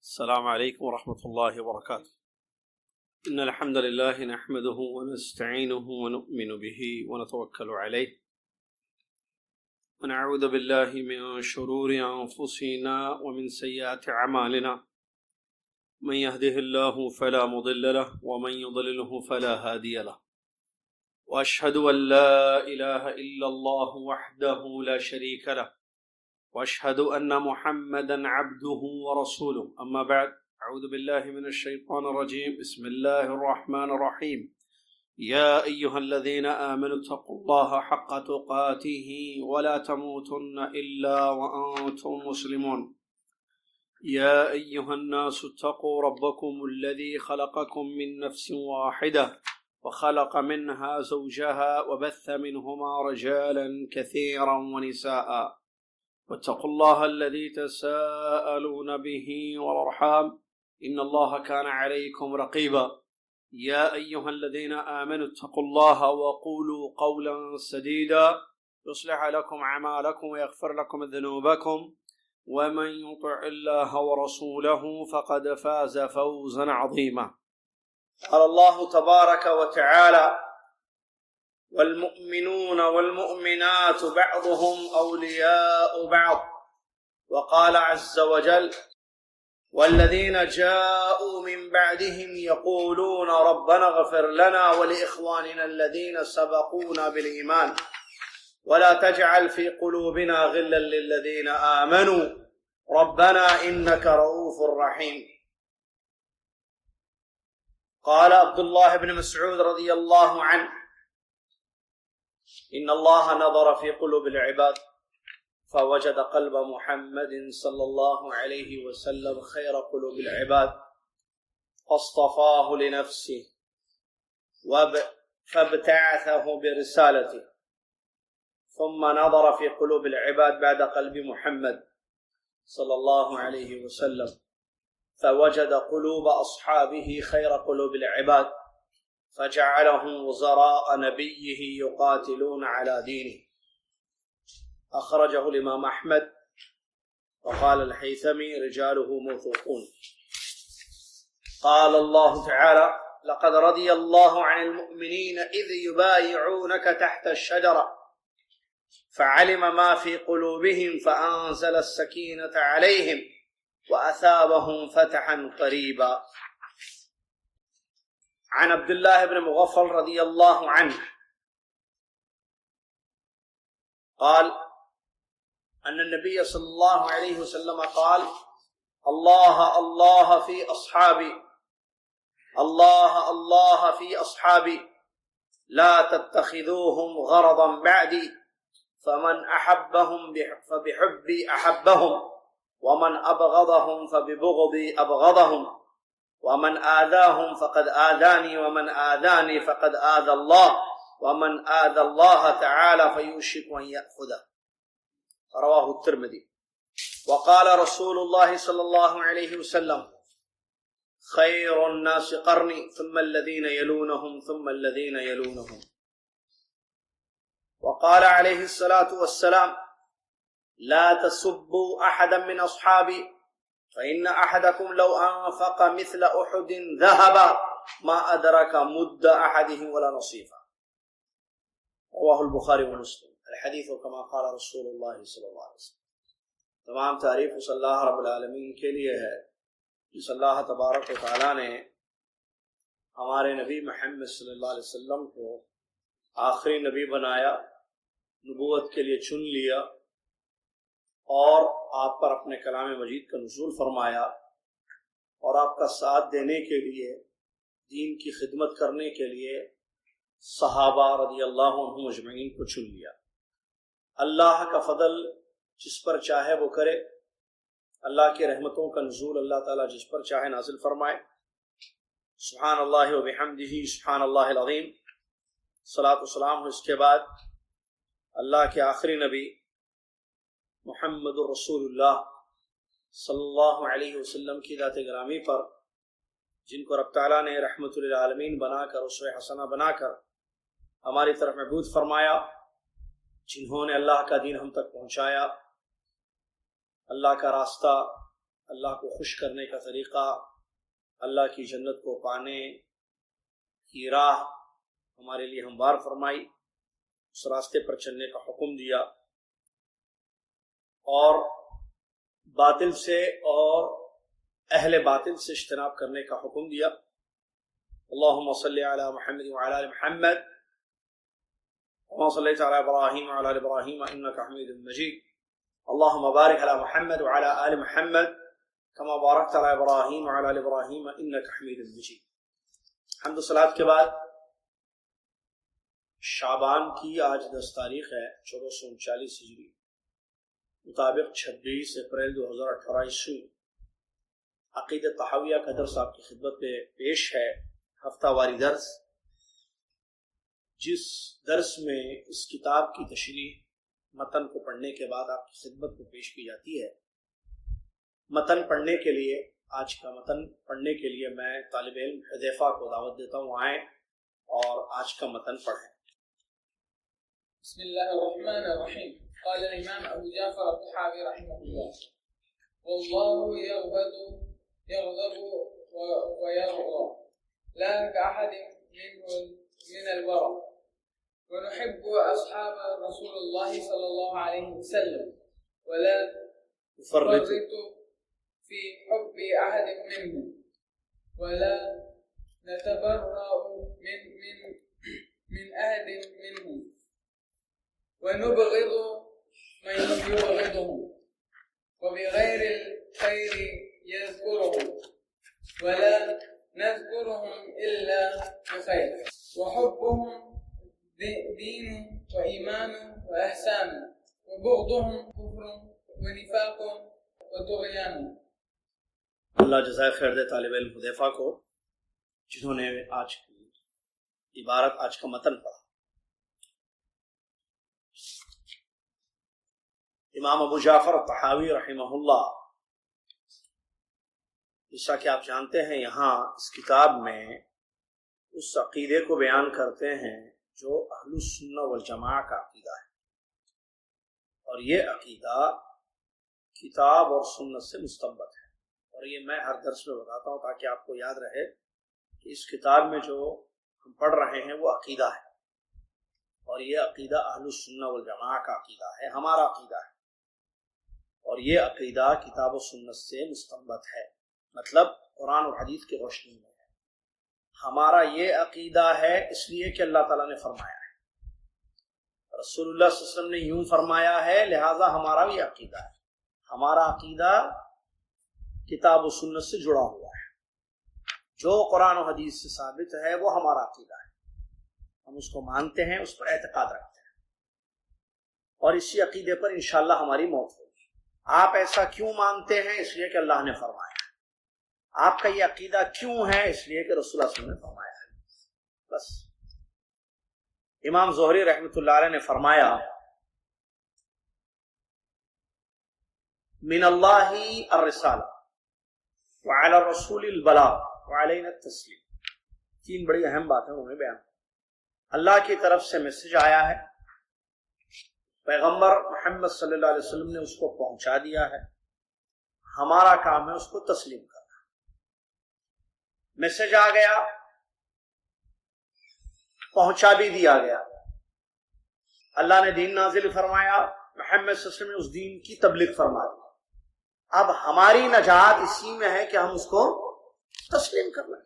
السلام عليكم ورحمة الله وبركاته. إن الحمد لله نحمده ونستعينه ونؤمن به ونتوكل عليه ونعوذ بالله من شرور أنفسنا ومن سيئات أعمالنا. من يهده الله فلا مضل له ومن يضلله فلا هادي له. وأشهد أن لا إله إلا الله وحده لا شريك له وأشهد أن محمدا عبده ورسوله. أما بعد، أعوذ بالله من الشيطان الرجيم. بسم الله الرحمن الرحيم. يا أيها الذين آمنوا اتقوا الله حق تقاته ولا تموتن إلا وأنتم مسلمون. يا أيها الناس اتقوا ربكم الذي خلقكم من نفس واحدة وخلق منها زوجها وبث منهما رجالا كثيرا ونساء. واتقوا الله الذي تساءلون به والأرحام إن الله كان عليكم رقيبا. يا أيها الذين آمنوا اتقوا الله وقولوا قولا سديدا يصلح لكم أعمالكم ويغفر لكم ذنوبكم ومن يطع الله ورسوله فقد فاز فوزا عظيما. قال الله تبارك وتعالى: والمؤمنون والمؤمنات بعضهم أولياء بعض. وقال عز وجل: والذين جاءوا من بعدهم يقولون ربنا اغفر لنا ولإخواننا الذين سبقونا بالإيمان ولا تجعل في قلوبنا غلا للذين آمنوا ربنا إنك رؤوف رحيم. قال عبد الله بن مسعود رضي الله عنه: إن الله نظر في قلوب العباد فوجد قلب محمد صلى الله عليه وسلم خير قلوب العباد فاصطفاه لنفسه فابتعثه برسالته، ثم نظر في قلوب العباد بعد قلب محمد صلى الله عليه وسلم فوجد قلوب أصحابه خير قلوب العباد فجعلهم وزراء نبيه يقاتلون على دينه. أخرجه الإمام أحمد وقال الهيثمي رجاله موثوقون. قال الله تعالى: لقد رضي الله عن المؤمنين إذ يبايعونك تحت الشجرة فعلم ما في قلوبهم فأنزل السكينة عليهم وأثابهم فتحا قريبا. عن عبد الله بن مغفل رضي الله عنه قال أن النبي صلى الله عليه وسلم قال: الله الله في أصحابي، الله الله في أصحابي، لا تتخذوهم غرضا بعدي، فمن أحبهم فبحبي أحبهم، ومن أبغضهم فببغضي أبغضهم، ومن آذاهم فقد آذاني، ومن آذاني فقد آذى الله، ومن آذى الله تعالى فيوشك أن يأخذه. رواه الترمذي. وقال رسول الله صلى الله عليه وسلم: خير الناس قرني ثم الذين يلونهم ثم الذين يلونهم. وقال عليه الصلاة والسلام: لا تسبوا أحدا من أصحابي فإن أحدكم لو أنفق مثل أحد ذهبا ما أدرك مد أحدهم ولا نصيفا. رواه البخاری و مسلم. الحدیث کما قال رسول اللہ صلی اللہ علیہ وسلم. تمام تعریف اس اللہ رب العالمین کے لیے ہے جس اللہ تبارک و تعالیٰ نے ہمارے نبی محمد صلی اللہ علیہ وسلم کو آخری نبی بنایا، نبوت کے لیے چن لیا اور آپ پر اپنے کلام مجید کا نزول فرمایا اور آپ کا ساتھ دینے کے لیے، دین کی خدمت کرنے کے لیے صحابہ رضی اللہ عنہم اجمعین کو چن لیا۔ اللہ کا فضل جس پر چاہے وہ کرے، اللہ کی رحمتوں کا نزول اللہ تعالیٰ جس پر چاہے نازل فرمائے۔ سبحان اللہ و بحمدہ سبحان اللہ العظیم۔ صلاۃ و سلام اس کے بعد اللہ کے آخری نبی محمد الرسول اللہ صلی اللہ علیہ وسلم کی ذات گرامی پر، جن کو رب تعالیٰ نے رحمت للعالمین بنا کر، اسوہ حسنہ بنا کر ہماری طرف مبعوث فرمایا، جنہوں نے اللہ کا دین ہم تک پہنچایا، اللہ کا راستہ اللہ کو خوش کرنے کا طریقہ، اللہ کی جنت کو پانے کی راہ ہمارے لیے ہموار فرمائی، اس راستے پر چلنے کا حکم دیا، اور باطل سے اور اہل باطل سے اجتناب کرنے کا حکم دیا۔ اللہم صلی علی محمد وعلی آل محمد كما صليت على إبراهيم وعلى آل إبراهيم إنك حميد مجيد، اللهم بارك على محمد وعلى آل محمد كما باركت على إبراهيم وعلى آل إبراهيم إنك حميد مجيد۔ حمد و صلات کے بعد شعبان کی آج 10 تاریخ ہے 1439 ہجری، مطابق 26 اپریل 2018 عیسوی۔ عقیدہ طحاویہ کا درس آپ کی خدمت پہ پیش ہے، ہفتہ واری درس، جس درس میں اس کتاب کی تشریح متن کو پڑھنے کے بعد آپ کی خدمت کو پیش کی جاتی ہے۔ متن پڑھنے کے لیے، آج کا متن پڑھنے کے لیے میں طالب علم حذیفہ کو دعوت دیتا ہوں، آئیں اور آج کا متن پڑھیں۔ بسم اللہ الرحمن الرحیم۔ قال الامام ابو جعفر الطحاوی رحمہ اللہ: واللہ یغضب ویرضى لا كأحد من الورع، ونحب أصحاب رسول الله صلى الله عليه وسلم ولا نفرط في حب أحد منهم، ولا نتبرأ من أحد منهم، ونبغض من يبغضهم، وبغير الخير يذكرهم، ولا نذكرهم إلا بخير، وحبهم دين وإيمان وإحسان، وبغضهم كفر ونفاق وطغيان۔ اللہ جزائے خیر دے طالب علم حذیفہ کو، جنہوں نے آج کی عبارت، آج کا متن پڑھا۔ امام ابو جعفر الطحاوی رحمہ اللہ، جیسا کہ آپ جانتے ہیں، یہاں اس کتاب میں اس عقیدے کو بیان کرتے ہیں جو اہل السنہ والجماعہ کا عقیدہ ہے، اور یہ عقیدہ کتاب اور سنت سے مستنبط ہے، اور یہ میں ہر درس میں بتاتا ہوں تاکہ آپ کو یاد رہے کہ اس کتاب میں جو ہم پڑھ رہے ہیں وہ عقیدہ ہے، اور یہ عقیدہ اہل السنہ والجماعہ کا عقیدہ ہے، ہمارا عقیدہ ہے، اور یہ عقیدہ کتاب و سنت سے مستنبط ہے، مطلب قرآن اور حدیث کی روشنی میں ہے۔ ہمارا یہ عقیدہ ہے اس لیے کہ اللہ تعالیٰ نے فرمایا ہے، رسول اللہ صلی اللہ علیہ وسلم نے یوں فرمایا ہے، لہٰذا ہمارا بھی عقیدہ ہے۔ ہمارا عقیدہ کتاب و سنت سے جڑا ہوا ہے، جو قرآن و حدیث سے ثابت ہے وہ ہمارا عقیدہ ہے، ہم اس کو مانتے ہیں، اس پر اعتقاد رکھتے ہیں، اور اسی عقیدے پر انشاءاللہ ہماری موت ہوگی۔ آپ ایسا کیوں مانتے ہیں؟ اس لیے کہ اللہ نے فرمایا۔ آپ کا یہ عقیدہ کیوں ہے؟ اس لیے کہ رسول اللہ صلی اللہ علیہ وسلم نے فرمایا ہے، بس۔ امام زہری رحمۃ اللہ علیہ نے فرمایا: من اللہ الرسالہ وعلی الرسول البلاغ وعلینا التسلیم۔ 3 بڑی اہم باتیں انہوں نے بیان کی۔ اللہ کی طرف سے میسج آیا ہے، پیغمبر محمد صلی اللہ علیہ وسلم نے اس کو پہنچا دیا ہے، ہمارا کام ہے اس کو تسلیم کرنا۔ میسج آ گیا، پہنچا بھی دیا گیا، اللہ نے دین نازل فرمایا، محمد صلی اللہ علیہ وسلم نے اس دین کی تبلیغ فرما دی۔ اب ہماری نجات اسی میں ہے کہ ہم اس کو تسلیم کر لیں۔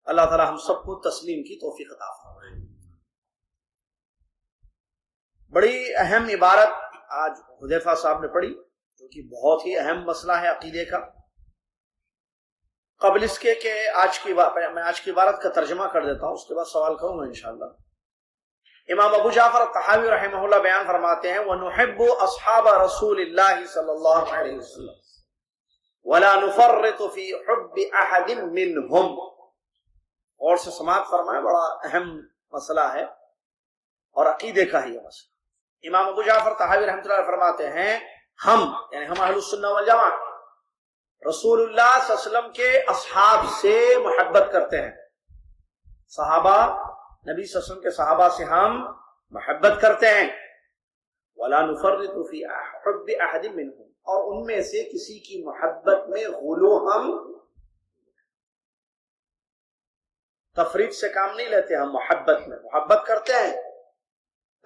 اللہ تعالی ہم سب کو تسلیم کی توفیق عطا فرمائے۔ بڑی اہم عبارت آج حذیفہ صاحب نے پڑھی، جو کہ بہت ہی اہم مسئلہ ہے عقیدے کا۔ قبل اس کے کہ میں آج کی عبارت کا ترجمہ کر دیتا ہوں، اس کے بعد سوال کروں گا انشاءاللہ۔ امام ابو جعفر الطحاوی رحمہ اللہ بیان فرماتے ہیں: وَنُحِبُّ أَصْحَابَ رَسُولِ اللَّهِ صلی اللہ علیہ وسلم وَلَا نُفَرِّطُ فِي حُبِّ أَحَدٍ مِّنْهُمْ۔ اور سے سماعت فرمائے، بڑا اہم مسئلہ ہے اور عقیدے کا ہی یہ مسئلہ۔ امام ابو جعفر طحاوی رحمۃ اللہ فرماتے ہیں، ہم یعنی ہم اہل السنہ والجماعہ رسول اللہ صلی اللہ علیہ وسلم کے اصحاب سے محبت کرتے ہیں، صحابہ، نبی صلی اللہ علیہ وسلم کے صحابہ سے ہم محبت کرتے ہیں۔ وَلَا نُفَرِّطُ فِي حُبِّ أَحَدٍ مِّنْهُمْ، اور ان میں سے کسی کی محبت میں غلو ہم تفریط سے کام نہیں لیتے، ہم محبت میں محبت کرتے ہیں،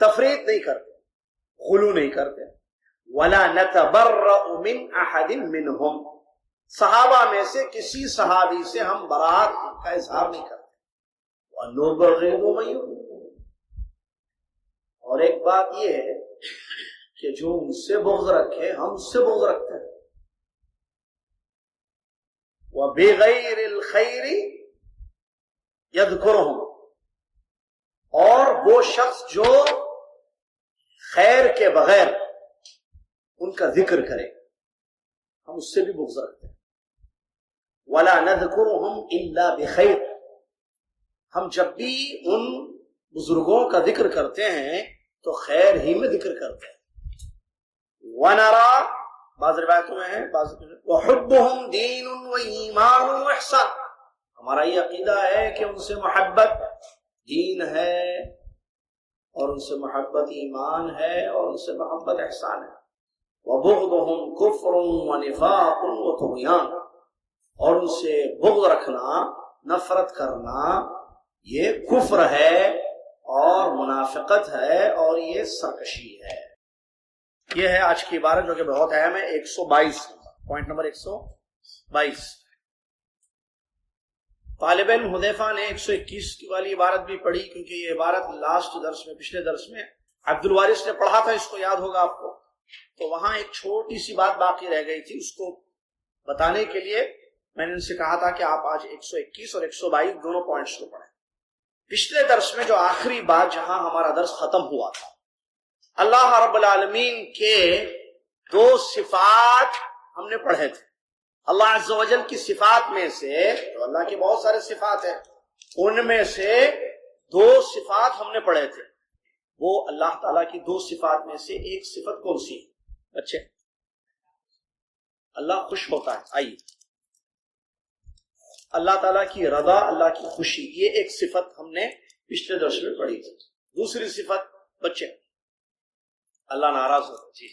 تفریط نہیں کرتے، غلو نہیں کرتے۔ وَلَا نَتَبَرَّأُ مِنْ أَحَدٍ مِّنْهُمْ، صحابہ میں سے کسی صحابی سے ہم برات کا اظہار نہیں کرتے۔ وَنُبْغِضُ مَن يُبْغِضُ، اور ایک بات یہ ہے کہ جو ان سے بغض رکھے ہم اس سے بغض رکھتے ہیں۔ وَبِغَيْرِ الْخَيْرِ يَذْكُرُهُمْ، اور وہ شخص جو خیر کے بغیر ان کا ذکر کرے ہم اس سے بھی بغض رکھتے ہیں۔ وَلَا نَذْكُرُهُمْ إِلَّا بِخَيْرٍ، ہم جب بھی ان بزرگوں کا ذکر کرتے ہیں تو خیر ہی میں ذکر کرتے ہیں۔ وَنَرَى، بعض روایتوں میں ہے وَحُبُّهُمْ دِینٌ وَإِیمَانٌ وَإِحْسَانٌ، ہمارا یہ عقیدہ ہے کہ ان سے محبت دین ہے اور ان سے محبت ایمان ہے اور ان سے محبت احسان ہے۔ وَبُغْضُهُمْ كُفْرٌ وَنِفَاقٌ وَطُغْيَانٌ، اور ان سے بغض رکھنا، نفرت کرنا، یہ کفر ہے اور منافقت ہے اور یہ سرکشی ہے۔ یہ ہے آج کی عبارت جو کہ بہت اہم ہے، 122 پوائنٹ نمبر 122۔ طالب علم حذیفہ نے 121 کی والی عبارت بھی پڑھی، کیونکہ یہ عبارت لاسٹ درس میں، پچھلے درس میں عبد الوارث نے پڑھا تھا، اس کو یاد ہوگا آپ کو، تو وہاں ایک چھوٹی سی بات باقی رہ گئی تھی، اس کو بتانے کے لیے میں نے ان سے کہا تھا کہ آپ آج 121 اور 122 دونوں پوائنٹس کو پڑھیں۔ پچھلے درس میں جو آخری بات جہاں ہمارا درس ختم ہوا تھا، اللہ رب العالمین کے دو صفات ہم نے پڑھے تھے۔ اللہ عز و جل کی صفات میں سے، تو اللہ کی بہت سارے صفات ہیں، ان میں سے دو صفات ہم نے پڑھے تھے۔ وہ اللہ تعالیٰ کی دو صفات میں سے ایک صفت کون سی ہے بچے؟ اللہ خوش ہوتا ہے۔ آئیے، اللہ تعالیٰ کی رضا، اللہ کی خوشی، یہ ایک صفت ہم نے پچھلے درس میں پڑھی تھی۔ دوسری صفت بچے، اللہ ناراض ہوتا ہے۔ جی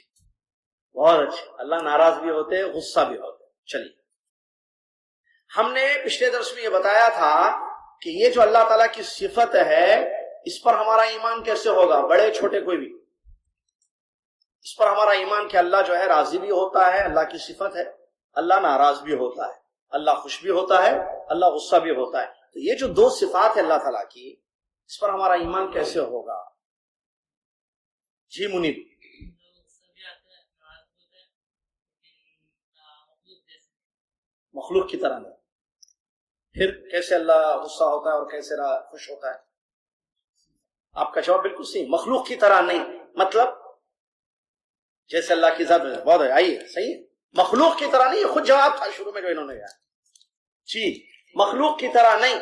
بہت اچھے، اللہ ناراض بھی ہوتے ہیں، غصہ بھی ہوتے ہیں۔ چلیے، ہم نے پچھلے درس میں یہ بتایا تھا کہ یہ جو اللہ تعالیٰ کی صفت ہے، اس پر ہمارا ایمان کیسے ہوگا؟ بڑے چھوٹے کوئی بھی، اس پر ہمارا ایمان کہ اللہ جو ہے راضی بھی ہوتا ہے، اللہ کی صفت ہے، اللہ ناراض بھی ہوتا ہے، اللہ خوش بھی ہوتا ہے، اللہ غصہ بھی ہوتا ہے۔ تو یہ جو دو صفات ہے اللہ تعالیٰ کی، اس پر ہمارا ایمان کیسے ہوگا؟ جی منیب۔ مخلوق کی طرح نہیں۔ پھر کیسے اللہ غصہ ہوتا ہے اور کیسے خوش ہوتا ہے؟ آپ کا جواب بالکل صحیح، مخلوق کی طرح نہیں، مطلب جیسے اللہ کی ذات میں۔ بہت ہے، آئیے، صحیح ہے، مخلوق کی طرح نہیں، یہ خود جواب تھا شروع میں جو انہوں نے کہا۔ جی، مخلوق کی طرح نہیں،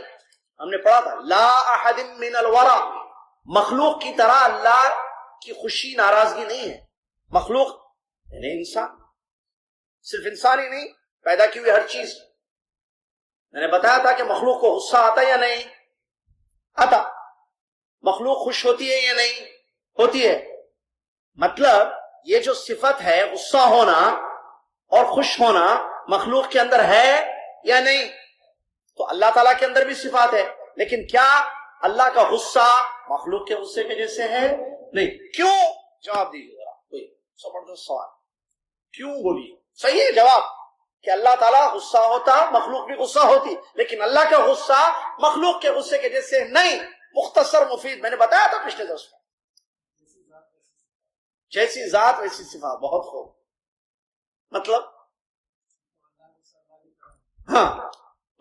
ہم نے پڑھا تھا لا احد من الورا، مخلوق کی طرح اللہ کی خوشی ناراضگی نہیں ہے۔ مخلوق یعنی انسان، صرف انسان ہی نہیں، پیدا کی ہوئی ہر چیز۔ میں نے بتایا تھا کہ مخلوق کو غصہ آتا یا نہیں آتا، مخلوق خوش ہوتی ہے یا نہیں ہوتی ہے۔ مطلب یہ جو صفت ہے غصہ ہونا اور خوش ہونا، مخلوق کے اندر ہے یا نہیں؟ تو اللہ تعالیٰ کے اندر بھی صفات ہے، لیکن کیا اللہ کا غصہ مخلوق کے غصے کے جیسے ہے؟ نہیں۔ کیوں؟ جواب دیجیے ذرا، کوئی زبردست سوال، کیوں بولیے؟ صحیح ہے جواب کہ اللہ تعالیٰ غصہ ہوتا، مخلوق بھی غصہ ہوتی، لیکن اللہ کا غصہ مخلوق کے غصے کے جیسے نہیں۔ مختصر مفید میں نے بتایا تھا پچھلے درس میں، جیسی ذات ویسی صفات۔ بہت خوب، مطلب ہاں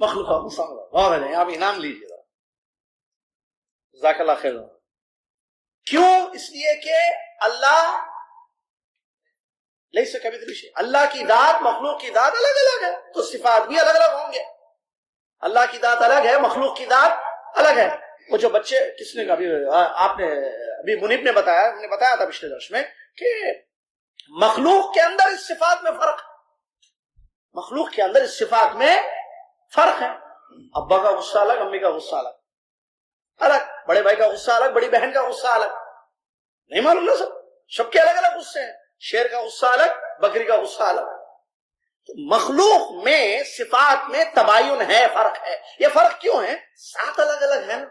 مخلوق کا غصہ بہت ہے، آپ انعام لیجیے گا، جزاک اللہ خیر۔ کیوں؟ اس لیے کہ اللہ لیس کمثلہ شیء، اللہ کی ذات مخلوق کی ذات الگ الگ ہے، تو صفات بھی الگ الگ ہوں گے۔ اللہ کی ذات الگ ہے، مخلوق کی ذات الگ ہے۔ وہ جو بچے کس نے آپ نے ابھی منیب نے بتایا، ہم نے بتایا تھا پچھلے درس میں کہ مخلوق کے اندر اس صفات میں فرق ہے، مخلوق کے اندر اس صفات میں فرق ہے۔ ابا کا غصہ الگ، امی کا غصہ الگ الگ، بڑے بھائی کا غصہ الگ، بڑی بہن کا غصہ الگ، نہیں معلوم نا؟ سب کے الگ الگ غصے ہیں۔ شیر کا غصہ الگ، بکری کا غصہ الگ. مخلوق میں صفات میں تباین ہے، فرق ہے. یہ فرق کیوں ہے؟ ذات الگ الگ ہے نا.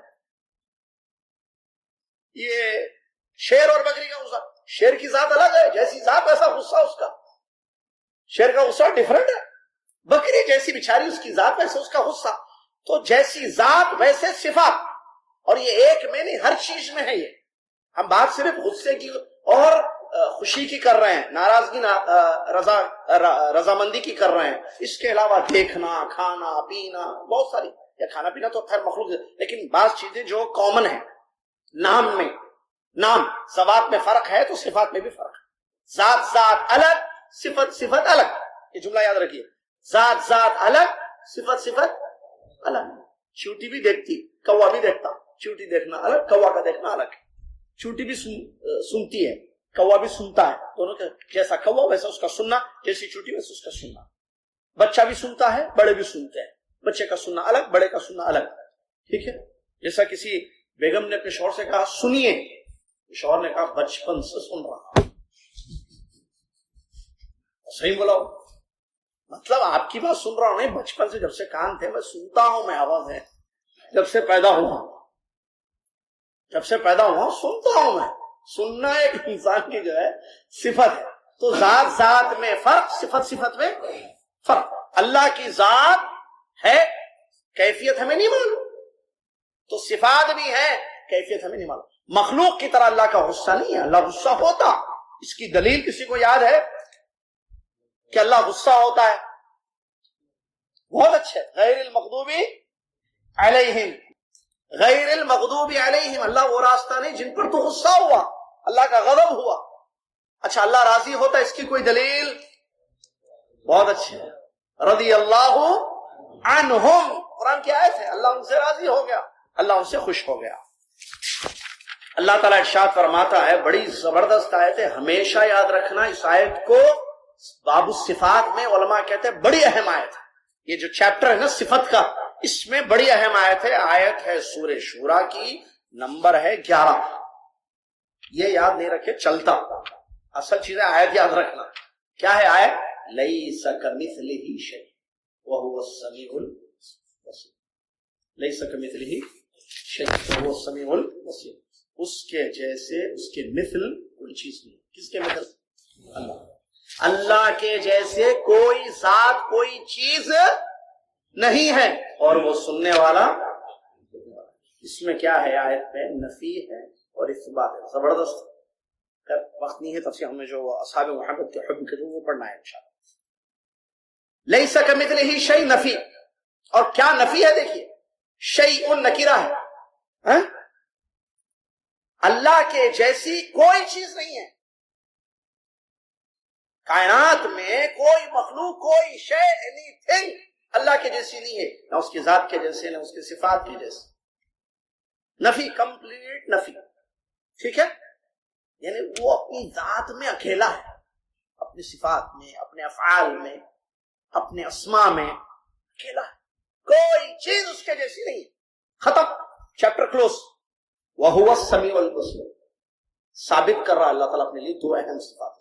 یہ شیر اور بکری کا غصہ، شیر کی ذات الگ ہے، جیسی ذات ویسا غصہ اس کا. شیر کا غصہ ڈیفرنٹ ہے، بکری جیسی بیچاری اس کی ذات ویسے اس کا غصہ. تو جیسی ذات ویسے صفات، اور یہ ایک میں نہیں، ہر چیز میں ہے. یہ ہم بات صرف غصے کی اور خوشی کی کر رہے ہیں، ناراضگی رضامندی کی کر رہے ہیں. اس کے علاوہ دیکھنا، کھانا پینا، بہت ساری، یا کھانا پینا تو خیر مخلوق ہے، لیکن بعض چیزیں جو کامن ہیں. نام میں، نام ذوات میں فرق ہے تو صفات میں بھی فرق ہے. ذات ذات الگ، صفت صفت الگ. یہ جملہ یاد رکھیے، ذات ذات الگ، صفت صفت الگ. چیونٹی بھی دیکھتی، کوا بھی دیکھتا. چیونٹی دیکھنا الگ، کوا کا دیکھنا الگ. چیونٹی بھی سنتی ہے، کوا بھی سنتا ہے. دونوں کا جیسا کوا ویسا اس کا سننا، جیسی چیونٹی ویسا اس کا سننا. بچہ بھی سنتا ہے، بڑے بھی سنتے ہیں. بچے کا سننا الگ، بڑے کا سننا الگ. ٹھیک ہے. جیسا کسی بیگم نے اپنے شوہر سے کہا سنیے، شوہر نے کہا بچپن سے سن رہا. صحیح بولا، مطلب آپ کی بات سن رہا ہوں نہیں، بچپن سے جب سے کان تھے میں سنتا ہوں. میں آواز ہے جب سے پیدا ہوا، جب سے پیدا ہوا سنتا ہوں. میں سننا ایک انسان کی جو ہے صفت ہے. تو ذات ذات میں فرق، صفت صفت میں فرق. اللہ کی ذات ہے، کیفیت ہمیں نہیں معلوم، تو صفات بھی ہے، کیفیت ہمیں نہیں معلوم. مخلوق کی طرح اللہ کا غصہ نہیں ہے. اللہ غصہ ہوتا، اس کی دلیل کسی کو یاد ہے کہ اللہ غصہ ہوتا ہے؟ بہت اچھے. غیر المغضوب علیہم، غیر المغضوب علیہم، اللہ وہ راستہ نہیں جن پر تو غصہ ہوا، اللہ کا غضب ہوا. اچھا اللہ راضی ہوتا ہے، اس کی کوئی دلیل؟ بہت اچھے. رضی اللہ عنہم، قرآن کی آیت ہے، اللہ ان سے راضی ہو گیا، اللہ ان سے خوش ہو گیا. اللہ تعالیٰ ارشاد فرماتا ہے، بڑی زبردست آیت ہے، ہمیشہ یاد رکھنا اس آیت کو. باب الصفات میں علماء کہتے ہیں بڑی اہم آیت ہے. یہ جو چیپٹر ہے نا صفت کا، اس میں بڑی اہم آیت ہے. آیت ہے سورہ شورا کی، نمبر ہے 11. یہ یاد نہیں رکھے چلتا، اصل چیز ہے آیت یاد رکھنا. کیا ہے آیت؟ لیس کمثلہ شیء وہو السمیع البصیر. لیس کمثلہ شیء وہو السمیع البصیر. اس کے جیسے، اس کے مثل کوئی چیز نہیں. کس کے مثل؟ اللہ. اللہ کے جیسے کوئی ذات، کوئی چیز نہیں ہے، اور وہ سننے والا. اس میں کیا ہے؟ آیت میں نفی ہے اور اثبات ہے. زبردست. وقت نہیں ہے تفصیل، ہمیں جو اصحاب محمد کے حب کے جو وہ پڑھنا ہے انشاءاللہ. لیس کمثلہ شیء نفی. اور کیا نفی ہے؟ دیکھیے، شیء نکرہ ہے، اللہ کے جیسی کوئی چیز نہیں ہے. کائنات میں کوئی مخلوق، کوئی شے، اینی تھنگ اللہ کے جیسی نہیں ہے، نہ اس کی ذات کے جیسے، نہ اس کی صفات کے جیسے. نفی، کمپلیٹ نفی. ٹھیک ہے. یعنی وہ اپنی ذات میں اکیلا ہے، اپنی صفات میں، اپنے افعال میں، اپنے اسماء میں اکیلا ہے. کوئی چیز اس کے جیسی نہیں ہے. ختم، چیپٹر کلوز. وَهُوَ السَّمِيعُ الْبَصِيرُ. ثابت کر رہا اللہ تعالیٰ اپنے لیے دو اہم صفات،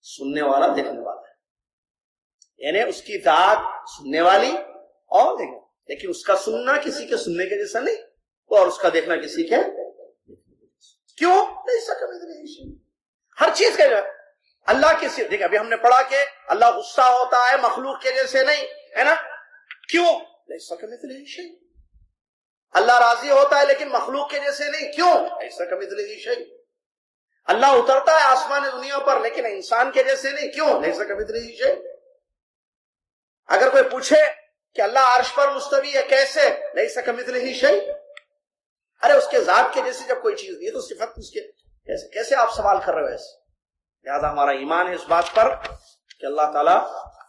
سننے والا، دیکھنے والا ہے. یعنی اس کی ذات سننے والی اور دیکھنے، لیکن اس کا سننا کسی کے سننے کے جیسا نہیں، اور اس کا دیکھنا کسی کے. کیوں؟ ہر چیز کا جو ہے اللہ کے صرف. دیکھیں ابھی ہم نے پڑھا کہ اللہ غصہ ہوتا ہے، مخلوق کے جیسے نہیں ہے نا. کیوں؟ ایسا کمثلہ شیء. اللہ راضی ہوتا ہے لیکن مخلوق کے جیسے نہیں. کیوں؟ ایسا کمثلہ شیء. اللہ اترتا ہے آسمان دنیا پر لیکن انسان کے جیسے نہیں. کیوں؟ ایسا کمثلہ شیء. اگر کوئی پوچھے کہ اللہ عرش پر مستوی ہے کیسے، ایسا کمثلہ شیء. ارے اس کے ذات کے جیسے جب کوئی چیز نہیں ہے تو صفت اس کے کیسے آپ سوال کر رہے ہو ایسے؟ لہذا ہمارا ایمان ہے اس بات پر کہ اللہ تعالیٰ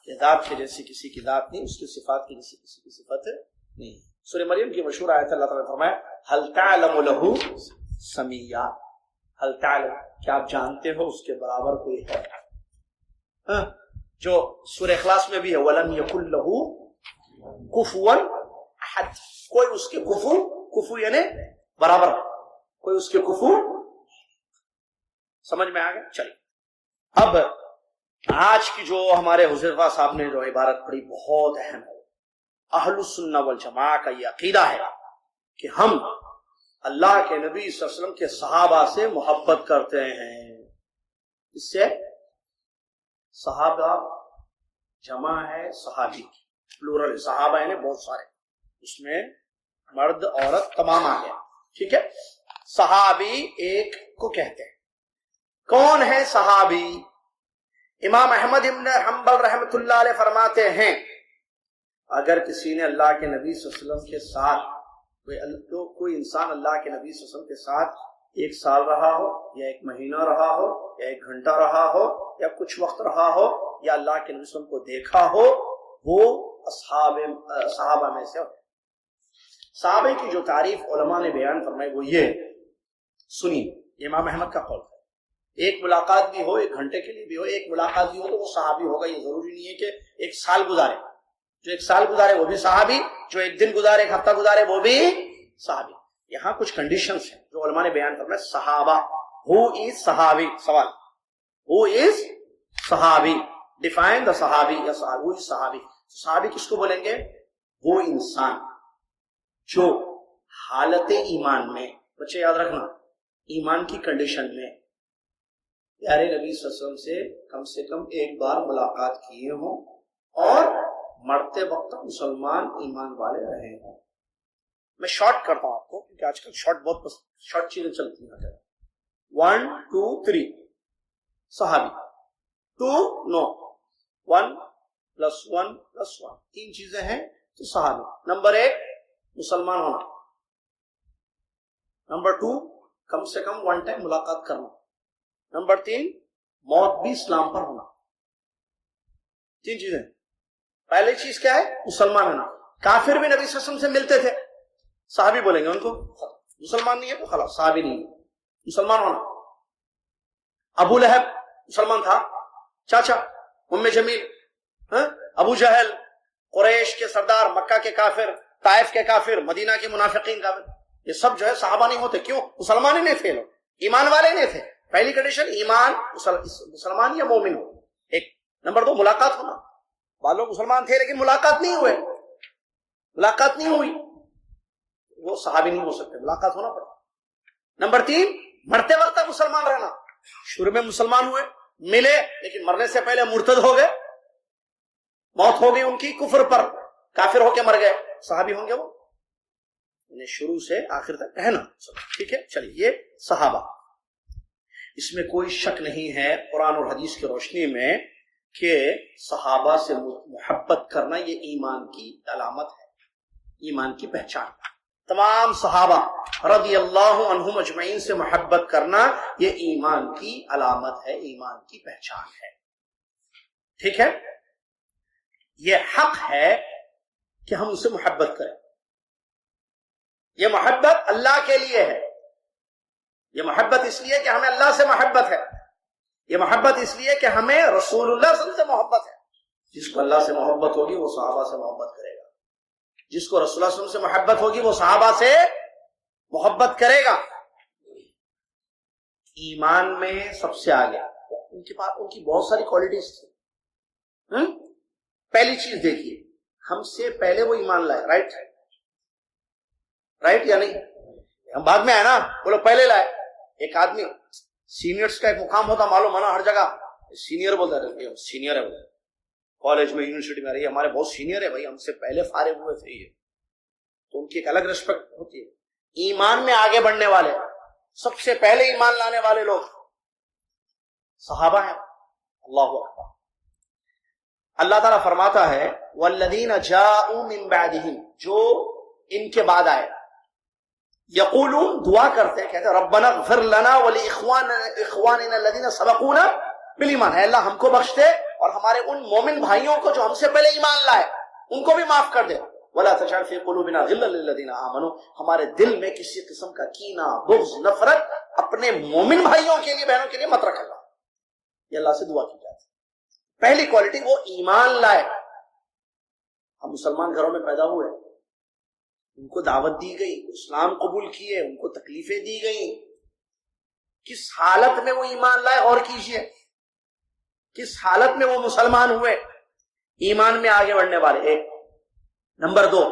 کے ذات کے جیسی کسی کی ذات نہیں، اس کی صفات کی جیسی کسی کی صفت نہیں. سورہ مریم کی مشہور آیت اللہ تعالیٰ نے فرمایا هل تعلم له سمیع. هل تعلم، کیا آپ جانتے ہو اس کے برابر کوئی ہے؟ جو سورہ اخلاص میں بھی ہے وَلَمْ يَكُنْ لَهُ كُفُوًا أَحَدٌ. کوئی اس کے کفو یعنی برابر، کوئی اس کے کفو. سمجھ میں آ گیا؟ چلیے اب آج کی جو ہمارے حذیفہ صاحب نے جو عبارت پڑھی بہت اہم ہے. اہل السنہ والجماعہ کا یہ عقیدہ ہے کہ ہم اللہ کے نبی صلی اللہ علیہ وسلم کے صحابہ سے محبت کرتے ہیں. اس سے صحابہ جمع ہے صحابی کی، پلورل صحابہ یعنی بہت سارے، اس میں مرد عورت تمام آ گیا. ٹھیک ہے، صحابی ایک کو کہتے ہیں. کون ہے صحابی؟ امام احمد ابن حنبل رحمۃ اللہ علیہ فرماتے ہیں اگر کسی نے اللہ کے نبی صلی اللہ علیہ وسلم کے ساتھ کوئی انسان اللہ کے نبی صلی اللہ علیہ وسلم کے ساتھ 1 سال رہا ہو یا 1 مہینہ رہا ہو یا 1 گھنٹہ رہا ہو یا کچھ وقت رہا ہو یا اللہ کے نبی صلی اللہ علیہ وسلم کو دیکھا ہو، وہ صحابہ میں سے ہو. صحابہ کی جو تعریف علماء نے بیان فرمائی وہ یہ سنی، یہ امام احمد کا قول ہے. ایک ملاقات بھی ہو، 1 گھنٹے کے لیے بھی ہو، ایک ملاقات بھی ہو تو وہ صحابی ہوگا. یہ ضروری نہیں ہے کہ 1 سال گزارے. جو 1 سال گزارے وہ بھی صحابی، جو 1 دن گزارے 1 ہفتہ گزارے وہ بھی صحابی. یہاں کچھ کنڈیشنز ہیں جو علماء نے بیان فرمایا. صحابہ، who is صحابی؟ سوال who is صحابی، ڈیفائن دا صحابی یا who is صحابی. صحابی کس کو بولیں گے؟ وہ انسان جو حالت ایمان میں، بچے یاد رکھنا، ایمان کی کنڈیشن میں پیارے نبی صلی اللہ علیہ وسلم سے کم 1 بار ملاقات کیے ہوں اور مرتے وقت مسلمان ایمان والے رہے ہوں. میں شارٹ کرتا ہوں آپ کو کیونکہ آج کل بہت شارٹ چیزیں چلتی ہیں. 1 2 3 صحابی، 2 نو 1 + 1 + 1 3 چیزیں ہیں تو صحابی. نمبر 1 مسلمان ہونا، نمبر 2 کم سے کم 1 ٹائم ملاقات کرنا، نمبر 3 موت بھی اسلام پر ہونا. 3 چیزیں. پہلی چیز کیا ہے؟ مسلمان ہونا. کافر بھی نبی صلی اللہ علیہ وسلم سے ملتے تھے، صحابی بولیں گے ان کو. مسلمان نہیں ہے تو خلاص صحابی نہیں ہے. مسلمان ہونا. ابو لہب مسلمان تھا، چاچا. ام جمیل، ابو جہل، قریش کے سردار، مکہ کے کافر، طائف کے کافر، مدینہ کے منافقین کافر، یہ سب جو ہے صحابہ نہیں ہوتے. کیوں؟ مسلمان ہی نہیں تھے، لوگ ایمان والے نہیں تھے. پہلی کنڈیشن ایمان، مسلمان یا مومن ہو. 1 نمبر 2 ملاقات ہونا. بعض لوگ مسلمان تھے لیکن ملاقات نہیں ہوئی، وہ صحابی نہیں ہو سکتے. ملاقات ہونا پڑا. نمبر 3 مرتے وقت تک مسلمان رہنا. شروع میں مسلمان ہوئے، ملے، لیکن مرنے سے پہلے مرتد ہو گئے، موت ہو گئی ان کی کفر پر، کافر ہو کے مر گئے. صحابی ہوں گے وہ؟ انہیں شروع سے آخر تک رہنا. ٹھیک ہے، چلیے. یہ صحابہ، اس میں کوئی شک نہیں ہے قرآن اور حدیث کی روشنی میں کہ صحابہ سے محبت کرنا یہ ایمان کی علامت ہے، ایمان کی پہچان. تمام صحابہ رضی اللہ عنہم اجمعین سے محبت کرنا یہ ایمان کی علامت ہے، ایمان کی پہچان ہے. ٹھیک ہے، یہ حق ہے کہ ہم ان سے محبت کریں. یہ محبت اللہ کے لیے ہے. یہ محبت اس لیے کہ ہمیں اللہ سے محبت ہے. یہ محبت اس لیے کہ ہمیں رسول اللہ صلی اللہ علیہ وسلم سے محبت ہے. جس کو اللہ سے محبت ہوگی وہ صحابہ سے محبت کرے گا. جس کو رسول اللہ صلی اللہ علیہ وسلم سے محبت ہوگی وہ صحابہ سے محبت کرے گا. ایمان میں سب سے آگے ان کی بہت ساری کوالٹیز تھی. پہلی چیز دیکھیے، ہم سے پہلے وہ ایمان لائے. رائٹ یا نہیں؟ ہم بعد میں آئے نا، وہ لوگ پہلے لائے. ایک آدمی، سینئرز کا ایک مقام ہوتا معلوم ہے نا، ہر جگہ سینئر بولتا ہے، سینئر ہے، کالج میں یونیورسٹی میں رہی ہمارے بہت سینئر ہے بھائی، ہم سے پہلے فارغ ہوئے تھے. یہ تو ان کی ایک الگ ریسپیکٹ ہوتی ہے. ایمان میں آگے بڑھنے والے، سب سے پہلے ایمان لانے والے لوگ صحابہ ہیں. اللہ اکبر. اللہ تعالیٰ فرماتا ہے والذین جاءوا من بعدہم، جو ان کے بعد آئے، یقولون، دعا کرتے، کہتے ربنا اغفر لنا ولاخواننا الذین سبقونا بالایمان، اے اللہ ہم کو بخش دے اور ہمارے ان مومن بھائیوں کو جو ہم سے پہلے ایمان لائے ان کو بھی معاف کر دے. ولا تجعل فی قلوبنا غلا للذین آمنوا، ہمارے دل میں کسی قسم کا کینہ، بغض، نفرت اپنے مومن بھائیوں کے لیے، بہنوں کے لیے مت رکھ. اللہ، یہ اللہ سے دعا کی جاتی ہے. پہلی کوالٹی وہ ایمان لائے. ہم مسلمان گھروں میں پیدا ہوئے، ان کو دعوت دی گئی، اسلام قبول کیے، ان کو تکلیفیں دی گئیں. کس حالت میں وہ ایمان لائے اور کیجئے. کس حالت میں وہ مسلمان ہوئے، ایمان میں آگے بڑھنے والے. ایک نمبر 2،